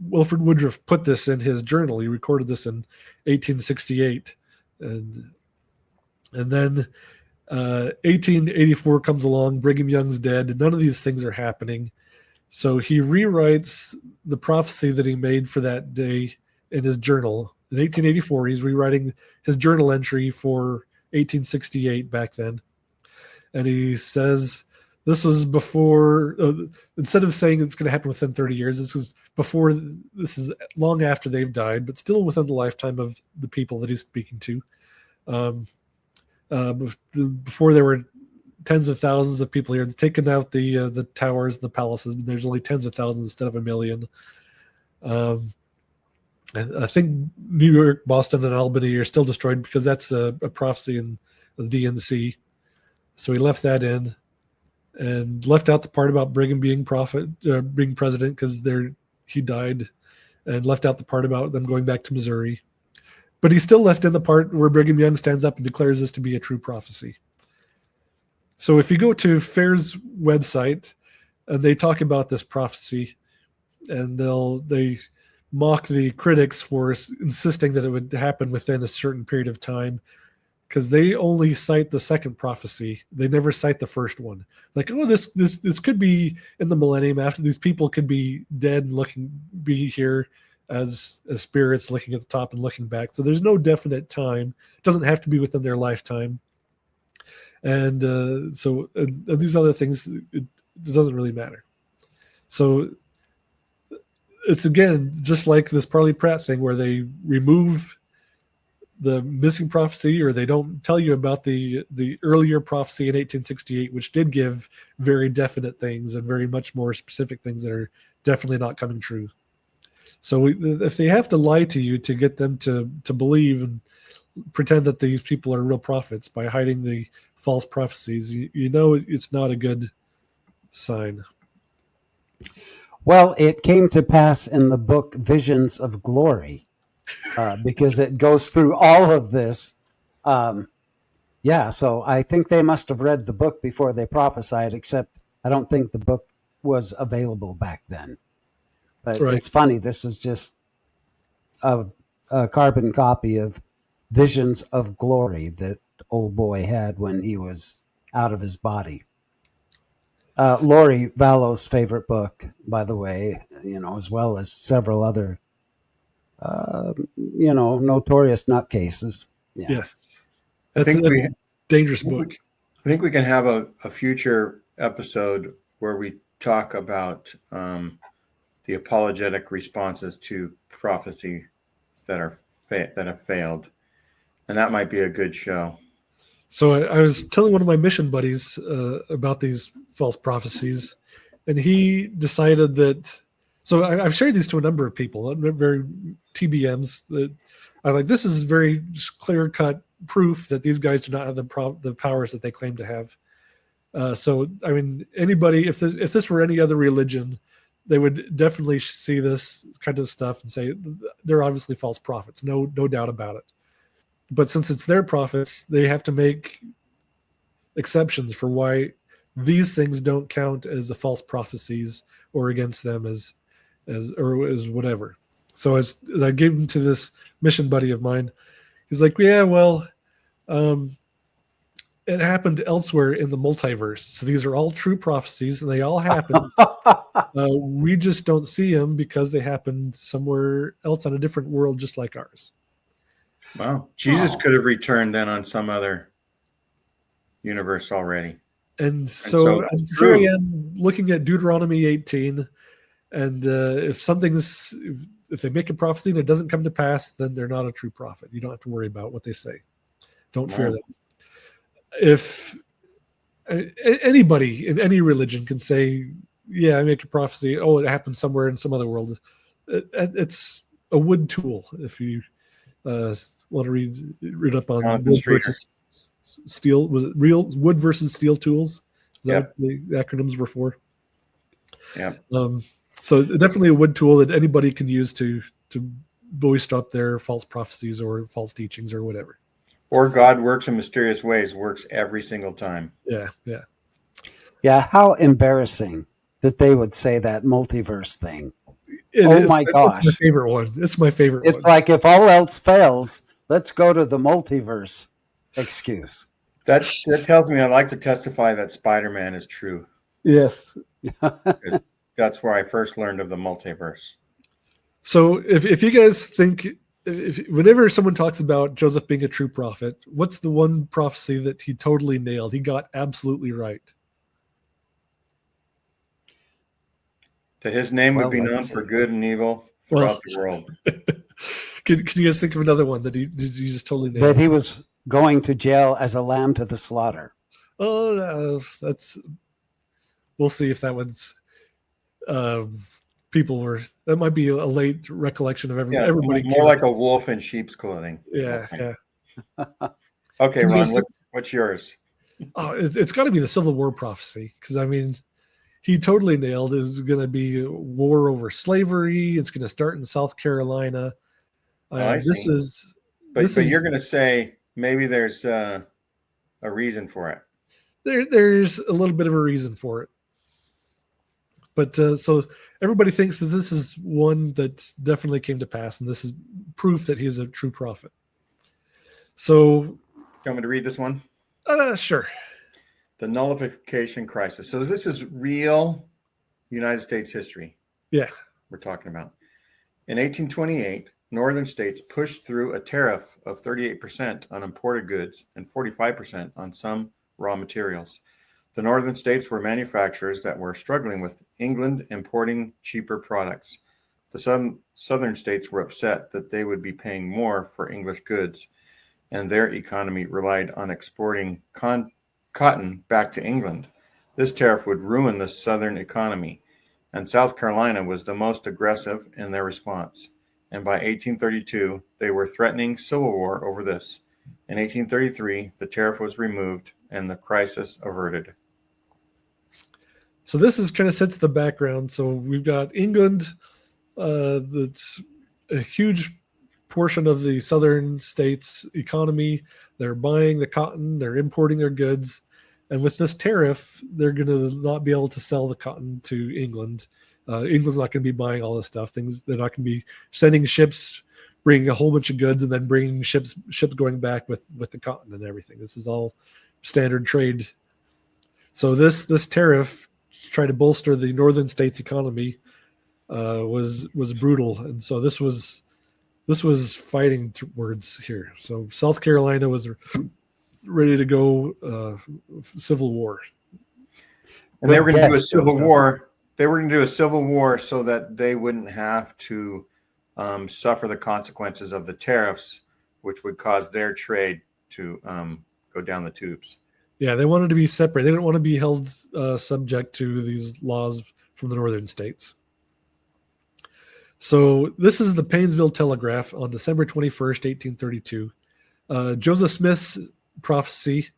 Wilford Woodruff put this in his journal. He recorded this in 1868. And then 1884 comes along, Brigham Young's dead, none of these things are happening. So he rewrites the prophecy that he made for that day in his journal. In 1884, he's rewriting his journal entry for 1868 back then. And he says, this was before, instead of saying it's going to happen within 30 years, this is long after they've died, but still within the lifetime of the people that he's speaking to. Before there were tens of thousands of people here. It's taken out the towers and the palaces, but there's only tens of thousands instead of 1 million. I think New York, Boston, and Albany are still destroyed because that's a prophecy in the DNC. So he left that in and left out the part about Brigham being president because he died, and left out the part about them going back to Missouri. But he still left in the part where Brigham Young stands up and declares this to be a true prophecy. So if you go to FAIR's website, and they talk about this prophecy, and they mock the critics for insisting that it would happen within a certain period of time, because they only cite the second prophecy. They never cite the first one. Like, oh, this could be in the millennium after these people could be dead and be here as spirits looking at the top and looking back. So there's no definite time. It doesn't have to be within their lifetime. And these other things, it doesn't really matter. So it's, again, just like this Parley Pratt thing where they remove the missing prophecy, or they don't tell you about the earlier prophecy in 1868, which did give very definite things and very much more specific things that are definitely not coming true. So if they have to lie to you to get them to believe and pretend that these people are real prophets by hiding the false prophecies, you know it's not a good sign. Well, it came to pass in the book Visions of Glory, because it goes through all of this. So I think they must have read the book before they prophesied, except I don't think the book was available back then. But Right. it's funny. This is just a carbon copy of Visions of Glory that old boy had when he was out of his body. Lori Vallow's favorite book, by the way, as well as several other, notorious nutcases. Yeah. Yes. I That's think a dangerous book. I think we can have a future episode where we talk about the apologetic responses to prophecy that have failed, and that might be a good show. So I was telling one of my mission buddies about these false prophecies, and he decided that. So I've shared these to a number of people, very TBMs. That I'm like, this is very clear cut proof that these guys do not have the powers that they claim to have. So I mean, anybody, if this were any other religion, they would definitely see this kind of stuff and say they're obviously false prophets. No doubt about it. But since it's their prophets, they have to make exceptions for why these things don't count as a false prophecies or against them as whatever. So as I gave them to this mission buddy of mine, he's like, yeah, well, it happened elsewhere in the multiverse. So these are all true prophecies and they all happened. We just don't see them because they happened somewhere else on a different world, just like ours. Wow. Jesus could have returned then on some other universe already. And so here I am looking at Deuteronomy 18. And if they make a prophecy and it doesn't come to pass, then they're not a true prophet. You don't have to worry about what they say. Don't fear them. If anybody in any religion can say, yeah, I make a prophecy. Oh, it happened somewhere in some other world. It's a wood tool. If you want to read up on wood versus steel, was it real wood versus steel tools? Is that what the acronyms were for? Yeah. So definitely a wood tool that anybody can use to boost up their false prophecies or false teachings or whatever. Or God works in mysterious ways, works every single time. Yeah. Yeah, how embarrassing that they would say that multiverse thing. My gosh. It's my favorite one. It's my favorite one. It's like if all else fails, let's go to the multiverse excuse. That tells me I'd like to testify that Spider-Man is true. Yes. That's where I first learned of the multiverse. So if you guys think, whenever someone talks about Joseph being a true prophet, what's the one prophecy that he totally nailed? He got absolutely right. That his name would be known for good and evil throughout the world. Can you guys think of another one that did you just totally nail? That he was going to jail as a lamb to the slaughter. Oh, we'll see if that one's people were. That might be a late recollection of everybody. More like a wolf in sheep's clothing. Yeah. Okay, Ron, what's yours? Oh, it's got to be the Civil War prophecy, because I mean, he totally nailed it. It's going to be a war over slavery. It's going to start in South Carolina. I see. But you're going to say maybe there's a reason for it. There's a little bit of a reason for it. But so everybody thinks that this is one that definitely came to pass, and this is proof that he is a true prophet. So, you want me to read this one? Sure. The nullification crisis. So this is real United States history. Yeah. We're talking about. In 1828, northern states pushed through a tariff of 38% on imported goods and 45% on some raw materials. The northern states were manufacturers that were struggling with England importing cheaper products. The southern states were upset that they would be paying more for English goods, and their economy relied on exporting cotton back to England. This tariff would ruin the southern economy, and South Carolina was the most aggressive in their response. And by 1832, they were threatening civil war over this. In 1833, the tariff was removed and the crisis averted. So this is kind of sets the background. So we've got England, that's a huge portion of the southern states' economy. They're buying the cotton, they're importing their goods. And with this tariff, they're going to not be able to sell the cotton to England. England's not going to be buying all this stuff. They're not going to be sending ships, bringing a whole bunch of goods, and then bringing ships going back with the cotton and everything. This is all standard trade. So this tariff to try to bolster the northern states' economy was brutal, and so this was fighting words here. So South Carolina was ready to go civil war. And they were going to do a civil war. They were going to do a civil war so that they wouldn't have to suffer the consequences of the tariffs, which would cause their trade to go down the tubes. Yeah, they wanted to be separate. They didn't want to be held subject to these laws from the northern states. So this is the Painesville Telegraph on December 21st, 1832. Joseph Smith's prophecy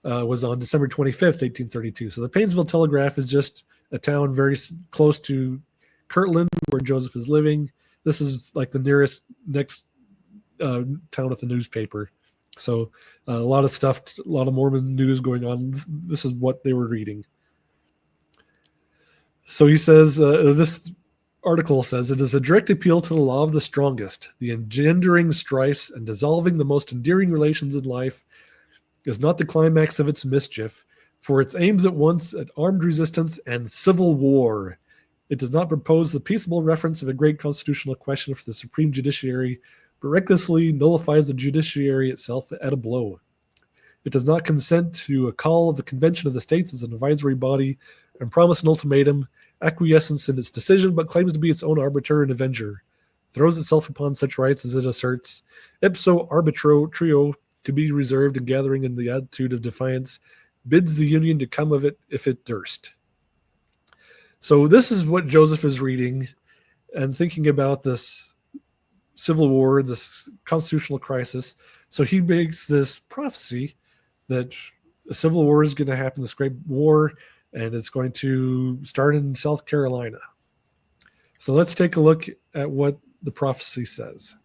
was on December 25th, 1832. So the Painesville Telegraph is just a town very close to Kirtland, where Joseph is living. This is like the next town with a newspaper. So a lot of stuff, a lot of Mormon news going on. This is what they were reading. So he says, this article says, it is a direct appeal to the law of the strongest. The engendering strifes and dissolving the most endearing relations in life is not the climax of its mischief, for its aims at once at armed resistance and civil war. It does not propose the peaceable reference of a great constitutional question for the supreme judiciary, but recklessly nullifies the judiciary itself at a blow. It does not consent to a call of the Convention of the States as an advisory body and promise an ultimatum, acquiescence in its decision, but claims to be its own arbiter and avenger, throws itself upon such rights as it asserts, ipso arbitro trio, to be reserved and gathering in the attitude of defiance, bids the Union to come of it if it durst. So this is what Joseph is reading and thinking about this civil war, this constitutional crisis. So he makes this prophecy that a civil war is going to happen, this great war, and it's going to start in South Carolina. So let's take a look at what the prophecy says.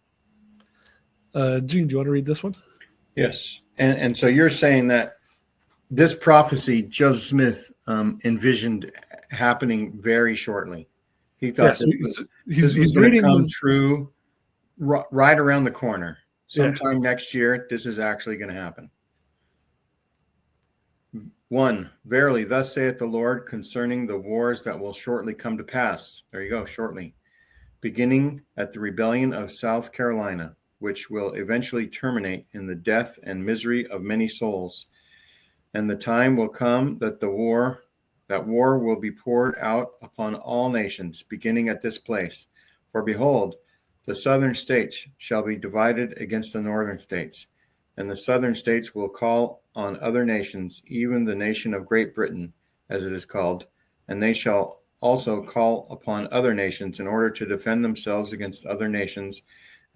Gene, do you want to read this one? Yes. And so you're saying that this prophecy, Joseph Smith envisioned happening very shortly. He thought this was going to come true right around the corner. Sometime next year, this is actually going to happen. 1, verily, thus saith the Lord concerning the wars that will shortly come to pass. There you go, shortly. Beginning at the rebellion of South Carolina, which will eventually terminate in the death and misery of many souls. And the time will come that war will be poured out upon all nations, beginning at this place. For behold, the southern states shall be divided against the northern states, and the southern states will call on other nations, even the nation of Great Britain, as it is called, and they shall also call upon other nations in order to defend themselves against other nations,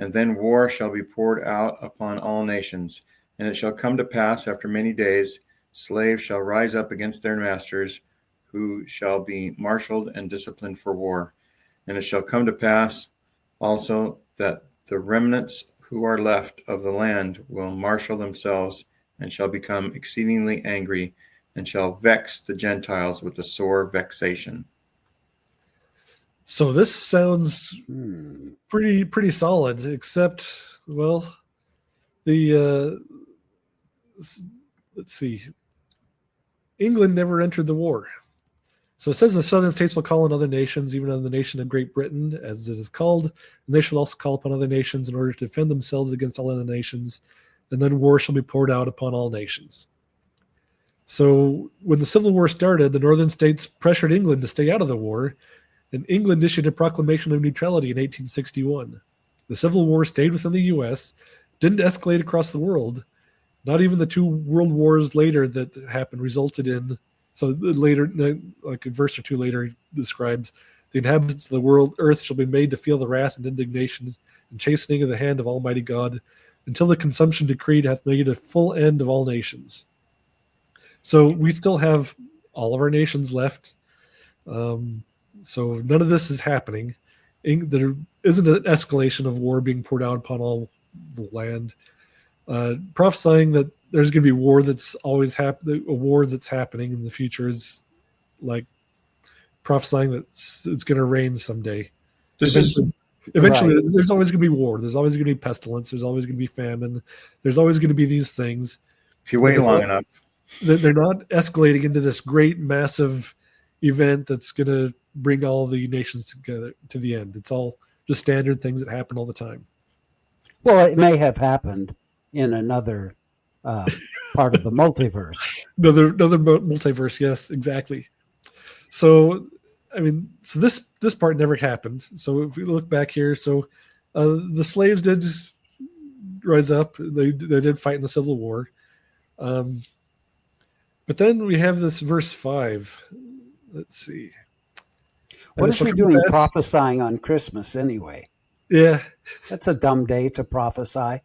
and then war shall be poured out upon all nations. And it shall come to pass after many days, slaves shall rise up against their masters, who shall be marshaled and disciplined for war. And it shall come to pass also that the remnants who are left of the land will marshal themselves and shall become exceedingly angry and shall vex the Gentiles with a sore vexation. So this sounds pretty solid, except, well, let's see. England never entered the war. So it says the southern states will call on other nations, even on the nation of Great Britain, as it is called, and they shall also call upon other nations in order to defend themselves against all other nations, and then war shall be poured out upon all nations. So when the Civil War started, the northern states pressured England to stay out of the war, and England issued a proclamation of neutrality in 1861. The Civil War stayed within the U.S., didn't escalate across the world. Not even the 2 world wars later that happened resulted in. So later, like a verse or 2 later, describes the inhabitants of the world, earth shall be made to feel the wrath and indignation and chastening of the hand of Almighty God, until the consumption decreed hath made a full end of all nations. So we still have all of our nations left. So none of this is happening. There isn't an escalation of war being poured out upon all the land. Prophesying that there's going to be war that's always happening, a war that's happening in the future is like prophesying that it's going to rain someday. This is Eventually, Right. there's always going to be war. There's always going to be pestilence. There's always going to be famine. There's always going to be these things. if you wait long enough. They're not escalating into this great, massive event that's going to bring all the nations together to the end. It's all just standard things that happen all the time. Well, it may have happened in another part of the multiverse. Another multiverse, yes, exactly. So, I mean, so this part never happened. So if we look back here, so the slaves did rise up. They did fight in the Civil War. But then we have this verse 5. Let's see. What is he doing prophesying on Christmas anyway? Yeah. That's a dumb day to prophesy.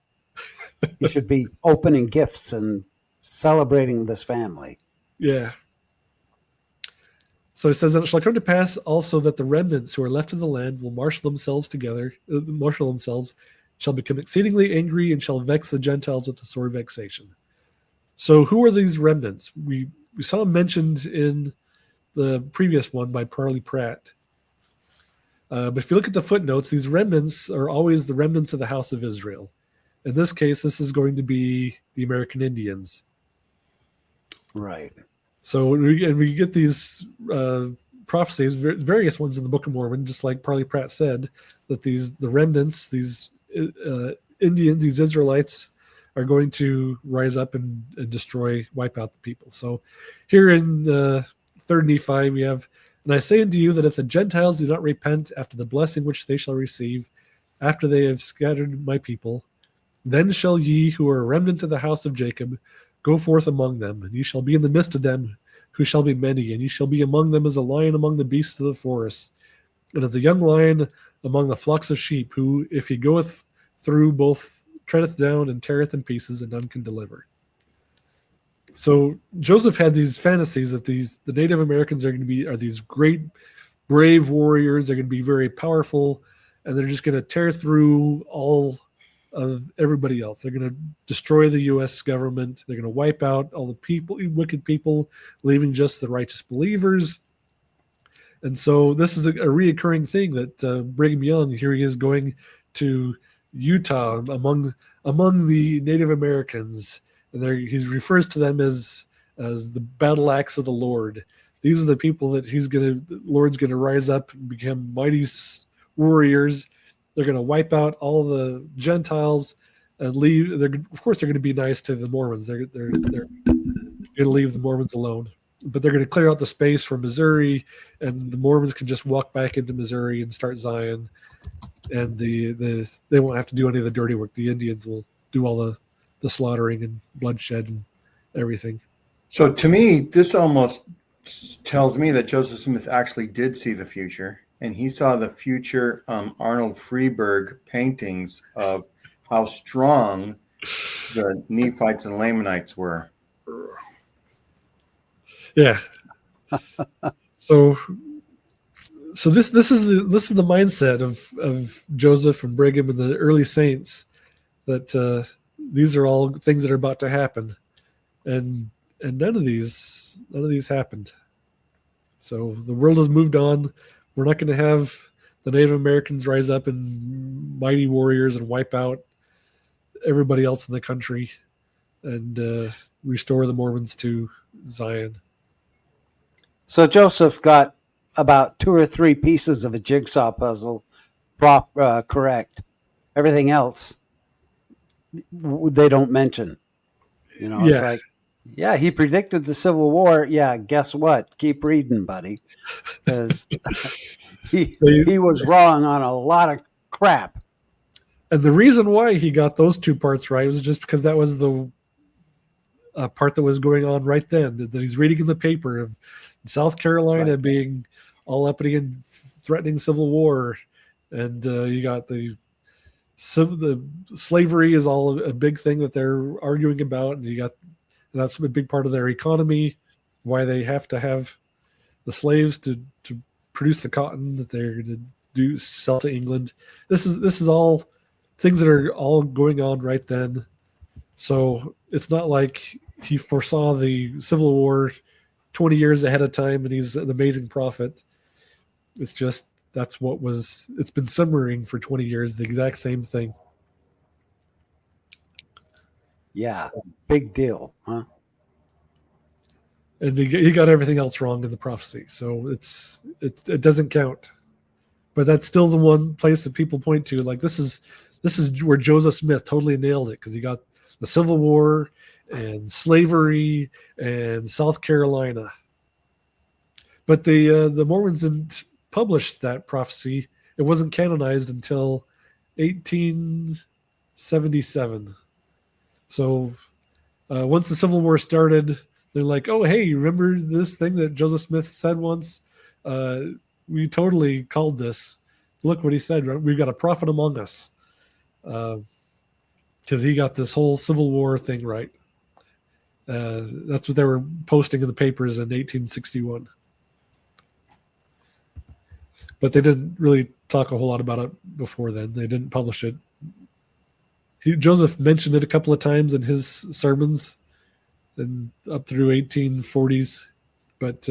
He should be opening gifts and celebrating this family. Yeah. So it says, "And it shall come to pass also that the remnants who are left in the land will marshal themselves, shall become exceedingly angry, and shall vex the Gentiles with the sore vexation." So who are these remnants? We saw them mentioned in the previous one by Parley Pratt. But if you look at the footnotes, these remnants are always the remnants of the house of Israel. In this case, this is going to be the American Indians. Right. So we get these prophecies, various ones in the Book of Mormon, just like Parley Pratt said, that the remnants, these Indians, these Israelites, are going to rise up and wipe out the people. So here in 3rd Nephi, we have, "And I say unto you that if the Gentiles do not repent after the blessing which they shall receive, after they have scattered my people, then shall ye who are a remnant of the house of Jacob go forth among them, and ye shall be in the midst of them, who shall be many, and ye shall be among them as a lion among the beasts of the forest, and as a young lion among the flocks of sheep, who, if he goeth through, both treadeth down and teareth in pieces, and none can deliver." So Joseph had these fantasies that the Native Americans are these great, brave warriors. They're going to be very powerful, and they're just going to tear through all of everybody else. They're going to destroy the U.S. government. They're going to wipe out all the people, wicked people, leaving just the righteous believers. And so this is a reoccurring thing that Brigham Young, here he is going to Utah among the Native Americans, and there he refers to them as the battle axe of the Lord. These are the people that the Lord's going to rise up and become mighty warriors. They're going to wipe out all the Gentiles and leave. Of course, they're going to be nice to the Mormons. They're going to leave the Mormons alone, but they're going to clear out the space for Missouri, and the Mormons can just walk back into Missouri and start Zion. And they won't have to do any of the dirty work. The Indians will do all the slaughtering and bloodshed and everything. So to me, this almost tells me that Joseph Smith actually did see the future, and he saw the future Arnold Freeberg paintings of how strong the Nephites and Lamanites were. Yeah. So this is the mindset of Joseph and Brigham and the early saints, that these are all things that are about to happen, and none of these happened. So the world has moved on. We're not going to have the Native Americans rise up and mighty warriors and wipe out everybody else in the country and restore the Mormons to Zion. So Joseph got about 2 or 3 pieces of a jigsaw puzzle correct. Everything else they don't mention. It's like, yeah, he predicted the Civil War. Yeah, guess what? Keep reading, buddy, because he was wrong on a lot of crap. And the reason why he got those 2 parts right was just because that was the part that was going on right then, that he's reading in the paper of South Carolina being all uppity and threatening civil war, and you got the slavery is all a big thing that they're arguing about, and that's a big part of their economy, why they have to have the slaves to produce the cotton that they're going to sell to England. This is all things that are all going on right then. So it's not like he foresaw the Civil War 20 years ahead of time and he's an amazing prophet. It's just it's been simmering for 20 years, the exact same thing. Yeah, big deal, huh? And he got everything else wrong in the prophecy, so it doesn't count. But that's still the one place that people point to, like this is where Joseph Smith totally nailed it, because he got the Civil War and slavery and South Carolina. But the Mormons didn't publish that prophecy. It wasn't canonized until 1877. So once the Civil War started, they're like, oh, hey, you remember this thing that Joseph Smith said once? We totally called this. Look what he said. We've got a prophet among us. Because he got this whole Civil War thing right. That's what they were posting in the papers in 1861. But they didn't really talk a whole lot about it before then. They didn't publish it. Joseph mentioned it a couple of times in his sermons and up through 1840s. But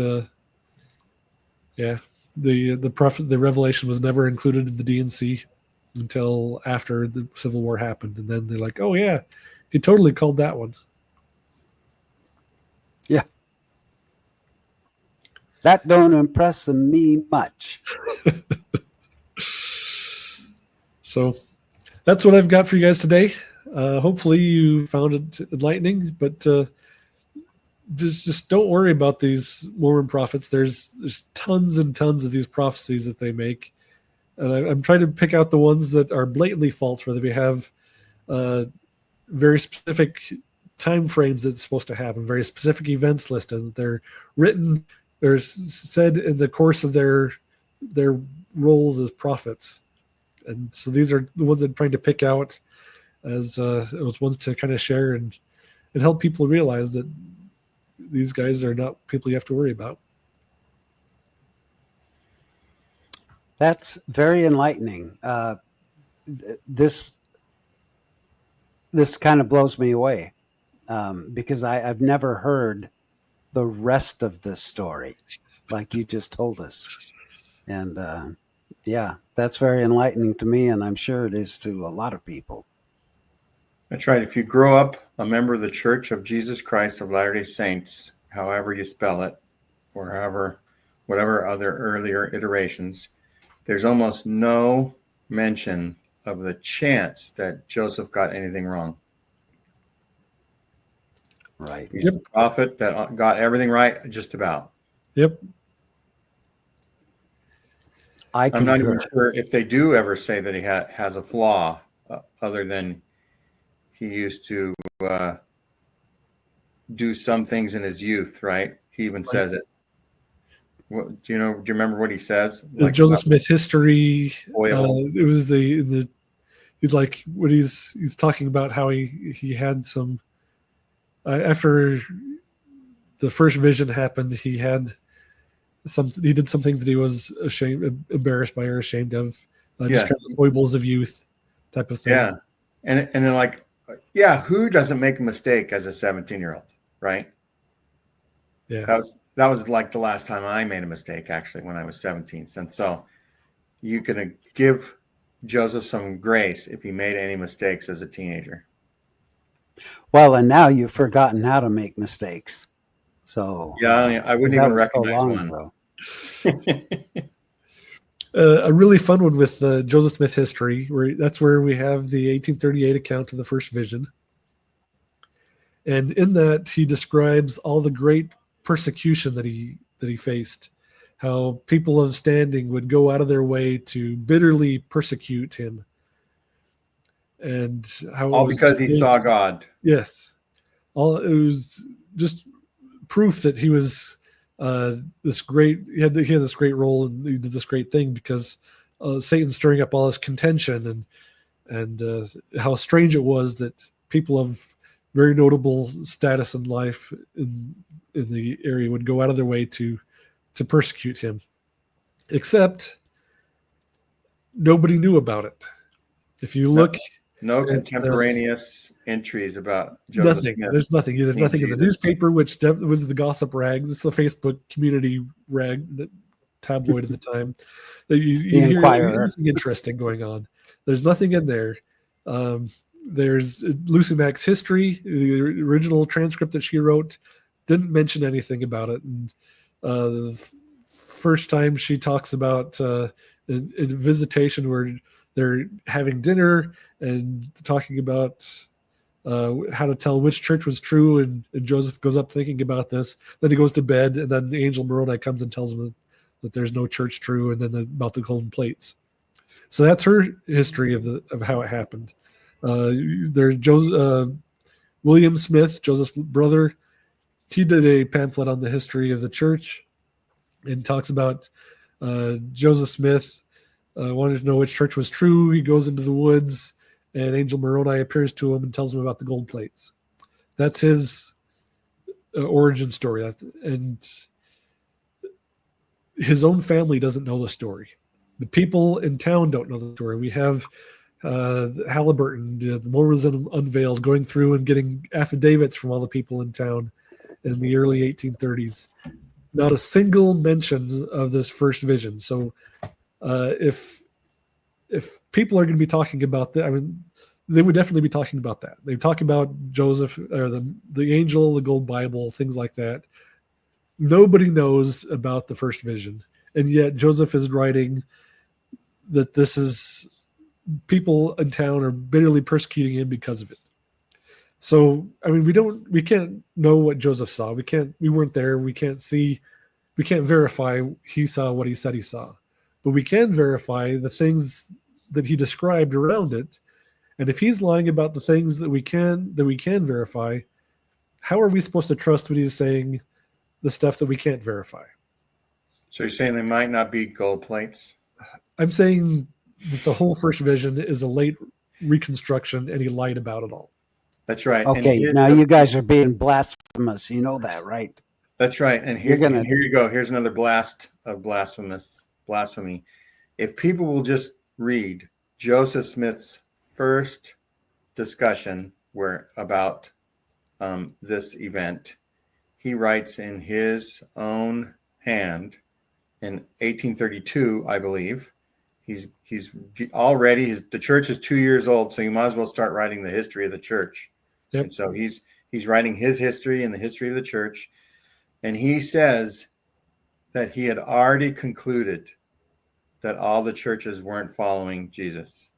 yeah, the revelation was never included in the D&C until after the Civil War happened. And then they're like, oh, yeah, he totally called that one. Yeah. That don't impress me much. So that's what I've got for you guys today. Hopefully you found it enlightening, but just don't worry about these Mormon prophets. There's tons and tons of these prophecies that they make. And I'm trying to pick out the ones that are blatantly false, where they have very specific time frames that it's supposed to happen, very specific events listed. They're written, they're said in the course of their roles as prophets. And so these are the ones I'm trying to pick out as ones to kind of share and help people realize that these guys are not people you have to worry about. That's very enlightening. This kind of blows me away because I've never heard the rest of this story like you just told us. And yeah, that's very enlightening to me, and I'm sure it is to a lot of people. That's right. If you grow up a member of the Church of Jesus Christ of Latter-day Saints, however you spell it, or whatever other earlier iterations, there's almost no mention of the chance that Joseph got anything wrong. Right. He's the prophet that got everything right, just about. Yep. I'm not even sure if they do ever say that he has a flaw, other than he used to do some things in his youth, right? He even says it. Do you remember what he says? Like Joseph Smith history. It was he's like what he's talking about how he had some after the first vision happened, he did some things that he was embarrassed by or ashamed of, just kind of foibles of youth type of thing. Yeah. And then like, yeah, who doesn't make a mistake as a 17-year-old, right? Yeah. That was like the last time I made a mistake, actually, when I was 17. And so you can give Joseph some grace if he made any mistakes as a teenager. Well, and now you've forgotten how to make mistakes. So yeah, I wouldn't even recognize one. A really fun one with Joseph Smith history, that's where we have the 1838 account of the first vision. And in that, he describes all the great persecution that he faced, how people of standing would go out of their way to bitterly persecute him. And how all because he saw God. Yes. It was just proof that he was this great, he had this great role and he did this great thing because Satan's stirring up all this contention and how strange it was that people of very notable status in life in the area would go out of their way to persecute him, except nobody knew about it. If you look, no contemporaneous entries about Joseph nothing. Smith. There's nothing in the newspaper, which was the gossip rags. It's the Facebook community rag. tabloid at the time. That you The hear Inquirer. anything interesting going on. There's nothing in there. There's Lucy Mack's history, the original transcript that she wrote, didn't mention anything about it. And the first time she talks about a visitation where they're having dinner and talking about how to tell which church was true, and Joseph goes up thinking about this. Then he goes to bed, and then the angel Moroni comes and tells him that there's no church true, and then about the golden plates. So that's her history of how it happened. There's William Smith, Joseph's brother. He did a pamphlet on the history of the church and talks about Joseph Smith wanted to know which church was true. He goes into the woods, and Angel Moroni appears to him and tells him about the gold plates. That's his origin story. And his own family doesn't know the story. The people in town don't know the story. We have Halliburton, the Mormonism Unveiled, going through and getting affidavits from all the people in town in the early 1830s. Not a single mention of this first vision. So if people are going to be talking about that, I mean, they would definitely be talking about that. They talk about Joseph or the angel, the gold Bible, things like that. Nobody knows about the first vision, and yet Joseph is writing that this is people in town are bitterly persecuting him because of it. So, I mean, we can't know what Joseph saw. We weren't there. We can't verify he saw what he said he saw, but we can verify the things that he described around it. And if he's lying about the things that we can verify, how are we supposed to trust what he's saying, the stuff that we can't verify? So you're saying they might not be gold plates? I'm saying that the whole first vision is a late reconstruction, and he lied about it all. That's right. Okay, now you guys are being blasphemous. You know that, right? That's right. And here you go. Here's another blast of blasphemy. If people will just read Joseph Smith's first discussion about this event, he writes in his own hand in 1832, I believe. He's already the church is 2 years old, so you might as well start writing the history of the church. Yep. And so he's writing his history and the history of the church, and he says that he had already concluded that all the churches weren't following Jesus.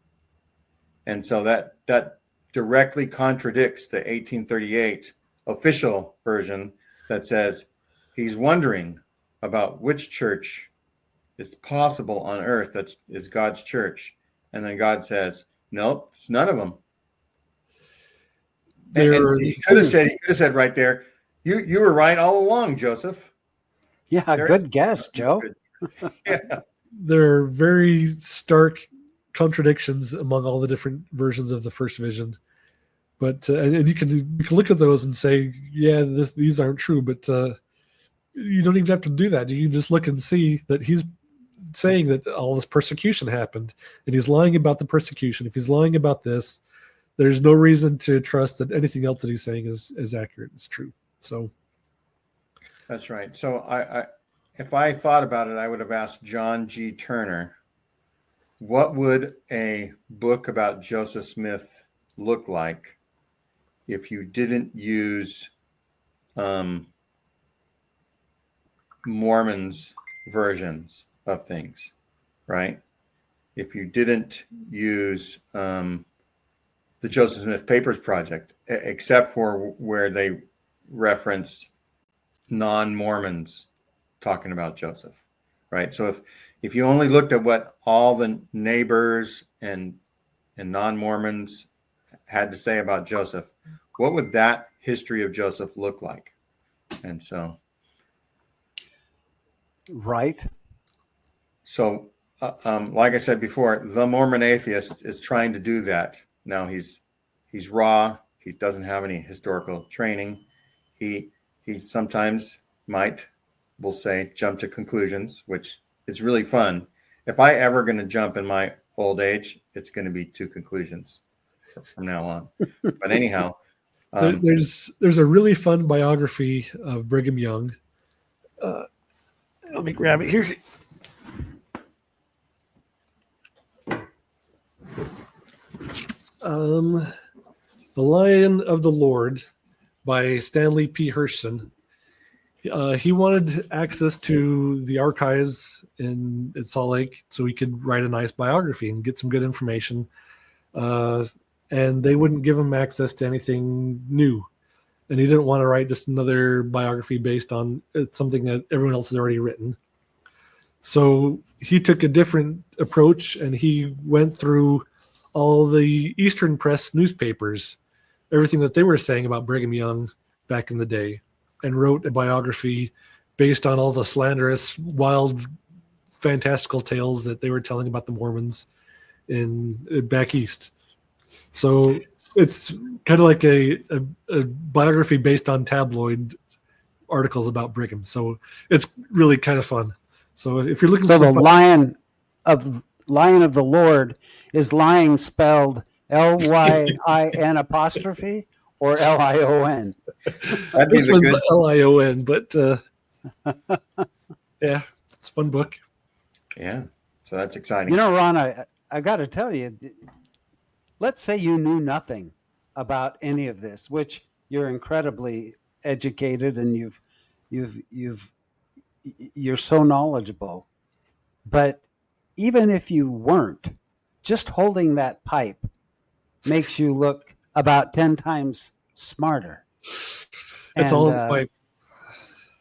And so that directly contradicts the 1838 official version that says he's wondering about which church is possible on earth that is God's church. And then God says, nope, it's none of them. And so he could have said right there, you were right all along, Joseph. Yeah, good guess, Joe. Yeah. There are very stark contradictions among all the different versions of the first vision. But and you can look at those and say, yeah, these aren't true. But you don't even have to do that. You can just look and see that he's saying that all this persecution happened, and he's lying about the persecution. If he's lying about this, there's no reason to trust that anything else that he's saying is accurate, is true. So that's right. So I if I thought about it, I would have asked John G. Turner, what would a book about Joseph Smith look like if you didn't use Mormons' versions of things, right? If you didn't use the Joseph Smith Papers Project, except for where they reference non-Mormons talking about Joseph, right? So if you only looked at what all the neighbors and non-Mormons had to say about Joseph, what would that history of Joseph look like? And so, right. So, like I said before, the Mormon atheist is trying to do that. Now he's raw. He doesn't have any historical training. He sometimes we'll say, jump to conclusions, which is really fun. If I ever going to jump in my old age, it's going to be to conclusions from now on. But anyhow, there's a really fun biography of Brigham Young. Let me grab it here. The Lion of the Lord by Stanley P. Hirschson. He wanted access to the archives in Salt Lake so he could write a nice biography and get some good information. And they wouldn't give him access to anything new. And he didn't want to write just another biography based on something that everyone else has already written. So he took a different approach, and he went through all the Eastern Press newspapers, everything that they were saying about Brigham Young back in the day, and wrote a biography based on all the slanderous, wild, fantastical tales that they were telling about the Mormons in back east. So it's kind of like a biography based on tabloid articles about Brigham. So it's really kind of fun. So if you're looking So for the Lion of the Lord is lying spelled Lyin apostrophe or Lion? That'd be this the one's good. Lion, but yeah, it's a fun book. Yeah, so that's exciting. You know, Ron, I got to tell you, let's say you knew nothing about any of this, which you're incredibly educated and you're so knowledgeable. But even if you weren't, just holding that pipe makes you look about 10 times smarter. It's all in the pipe.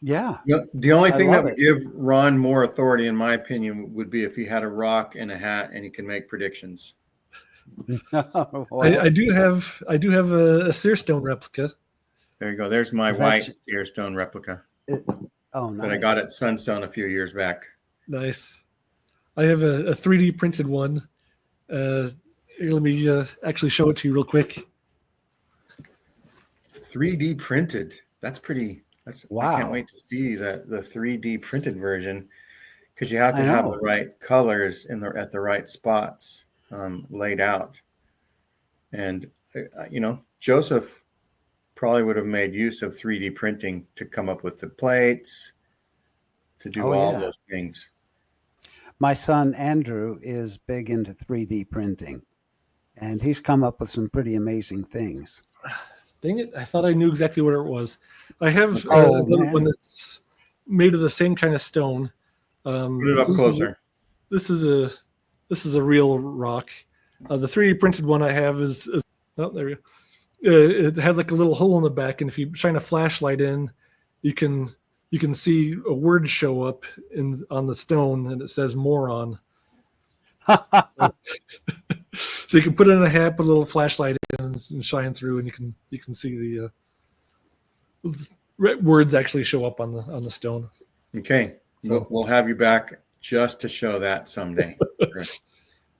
Yeah. The only thing that love would it. give Ron more authority, in my opinion, would be if he had a rock and a hat and he can make predictions. Well, I do have a seer stone replica. There you go. There's my Is that white seer stone replica nice. that I got at Sunstone a few years back. Nice. I have a 3D printed one. Here, let me actually show it to you real quick. 3D printed. That's pretty. Wow. I can't wait to see the 3D printed version, because you have to I have know. the right colors at the right spots laid out. And Joseph probably would have made use of 3D printing to come up with the plates, to do all those things. My son Andrew is big into 3D printing, and he's come up with some pretty amazing things. Dang it! I thought I knew exactly where it was. I have Oh, another man. one that's made of the same kind of stone. Put it up closer. This is a real rock. The 3D printed one I have is oh, there we go. It has like a little hole in the back, and if you shine a flashlight in, you can see a word show up on the stone, and it says moron. So you can put it in a hat, put a little flashlight in, and shine through, and you can see the words actually show up on the stone. Okay, so we'll have you back just to show that someday.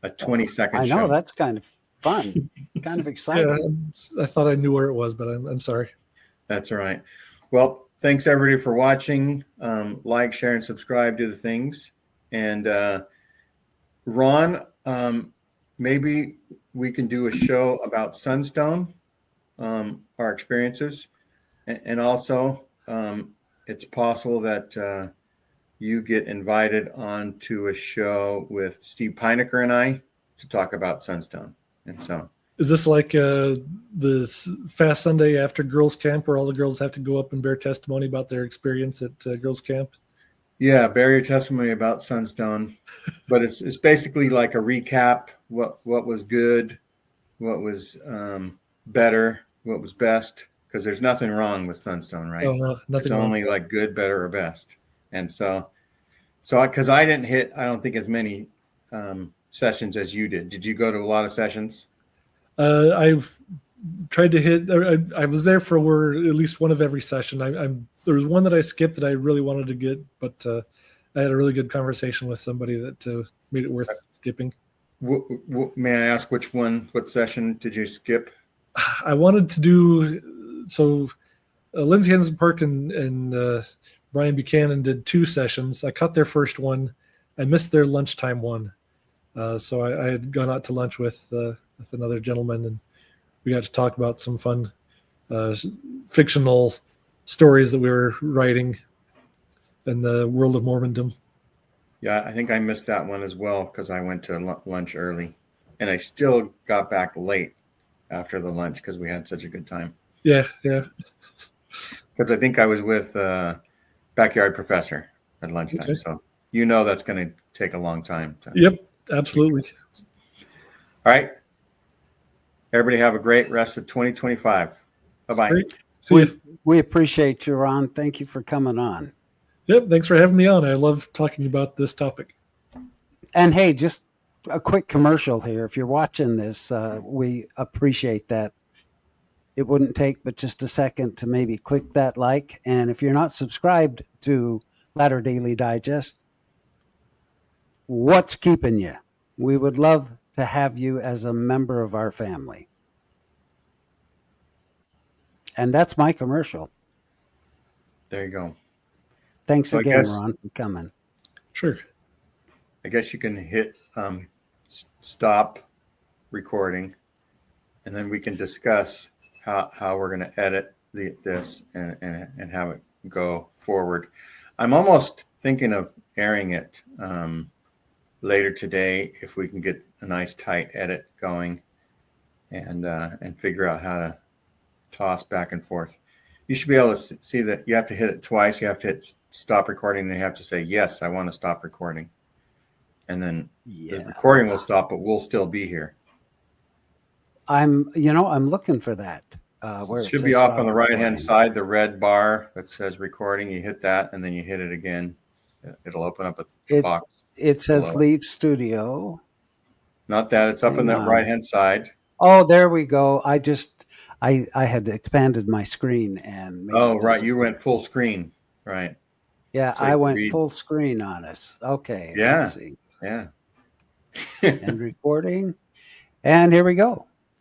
A 20-second I know, show. that's kind of fun, kind of exciting. Yeah, I thought I knew where it was, but I'm sorry. That's all right. Well, thanks everybody for watching. Like, share, and subscribe to the things. And Ron, maybe we can do a show about Sunstone, our experiences, and also it's possible that you get invited onto a show with Steve Pinecker and I to talk about Sunstone. And so, is this like this Fast Sunday after girls' camp, where all the girls have to go up and bear testimony about their experience at girls' camp? Yeah, bear your testimony about Sunstone, but it's basically like a recap: what was good, what was better, what was best. Because there's nothing wrong with Sunstone, right? Oh, no, nothing. It's only like good, better, or best. And so because I didn't hit, I don't think as many sessions as you did. Did you go to a lot of sessions? I've tried to hit. I was there for at least one of every session. There was one that I skipped that I really wanted to get, but I had a really good conversation with somebody that made it worth skipping. May I ask what session did you skip? I wanted to do so. Lindsay Henson Park and Brian Buchanan did 2 sessions. I caught their first one. I missed their lunchtime one. So I had gone out to lunch with another gentleman, and we got to talk about some fun fictional stories that we were writing in the world of Mormondom. Yeah, I think I missed that one as well because I went to lunch early, and I still got back late. after the lunch because we had such a good time. Yeah. Because I think I was with Backyard Professor at lunchtime. Okay. So that's going to take a long time. Yep, absolutely. All right. Everybody have a great rest of 2025. Bye-bye. Great. See ya. We appreciate you, Ron. Thank you for coming on. Yep, thanks for having me on. I love talking about this topic. And hey, just a quick commercial here. If you're watching this, we appreciate that. It wouldn't take but just a second to maybe click that like. And if you're not subscribed to Latter Daily Digest, what's keeping you? We would love to have you as a member of our family. And that's my commercial. There you go. Thanks So I again, guess- Ron, for coming. Sure. I guess you can hit stop recording, and then we can discuss how we're going to edit this and have it go forward. I'm almost thinking of airing it later today if we can get a nice tight edit going and figure out how to toss back and forth. You should be able to see that you have to hit it twice. You have to hit stop recording, and you have to say, yes, I want to stop recording. And then the recording will stop, but we'll still be here. I'm looking for that. Where It should be off on the right-hand side, the red bar that says recording. You hit that, and then you hit it again. It'll open up a box. It says below. leave studio. Not that. It's up on that right-hand side. Oh, there we go. I had expanded my screen and made Oh, right. You went full screen. Right. Yeah, So I went full screen on us. Okay. Yeah. Let's see. Yeah. And recording. And here we go.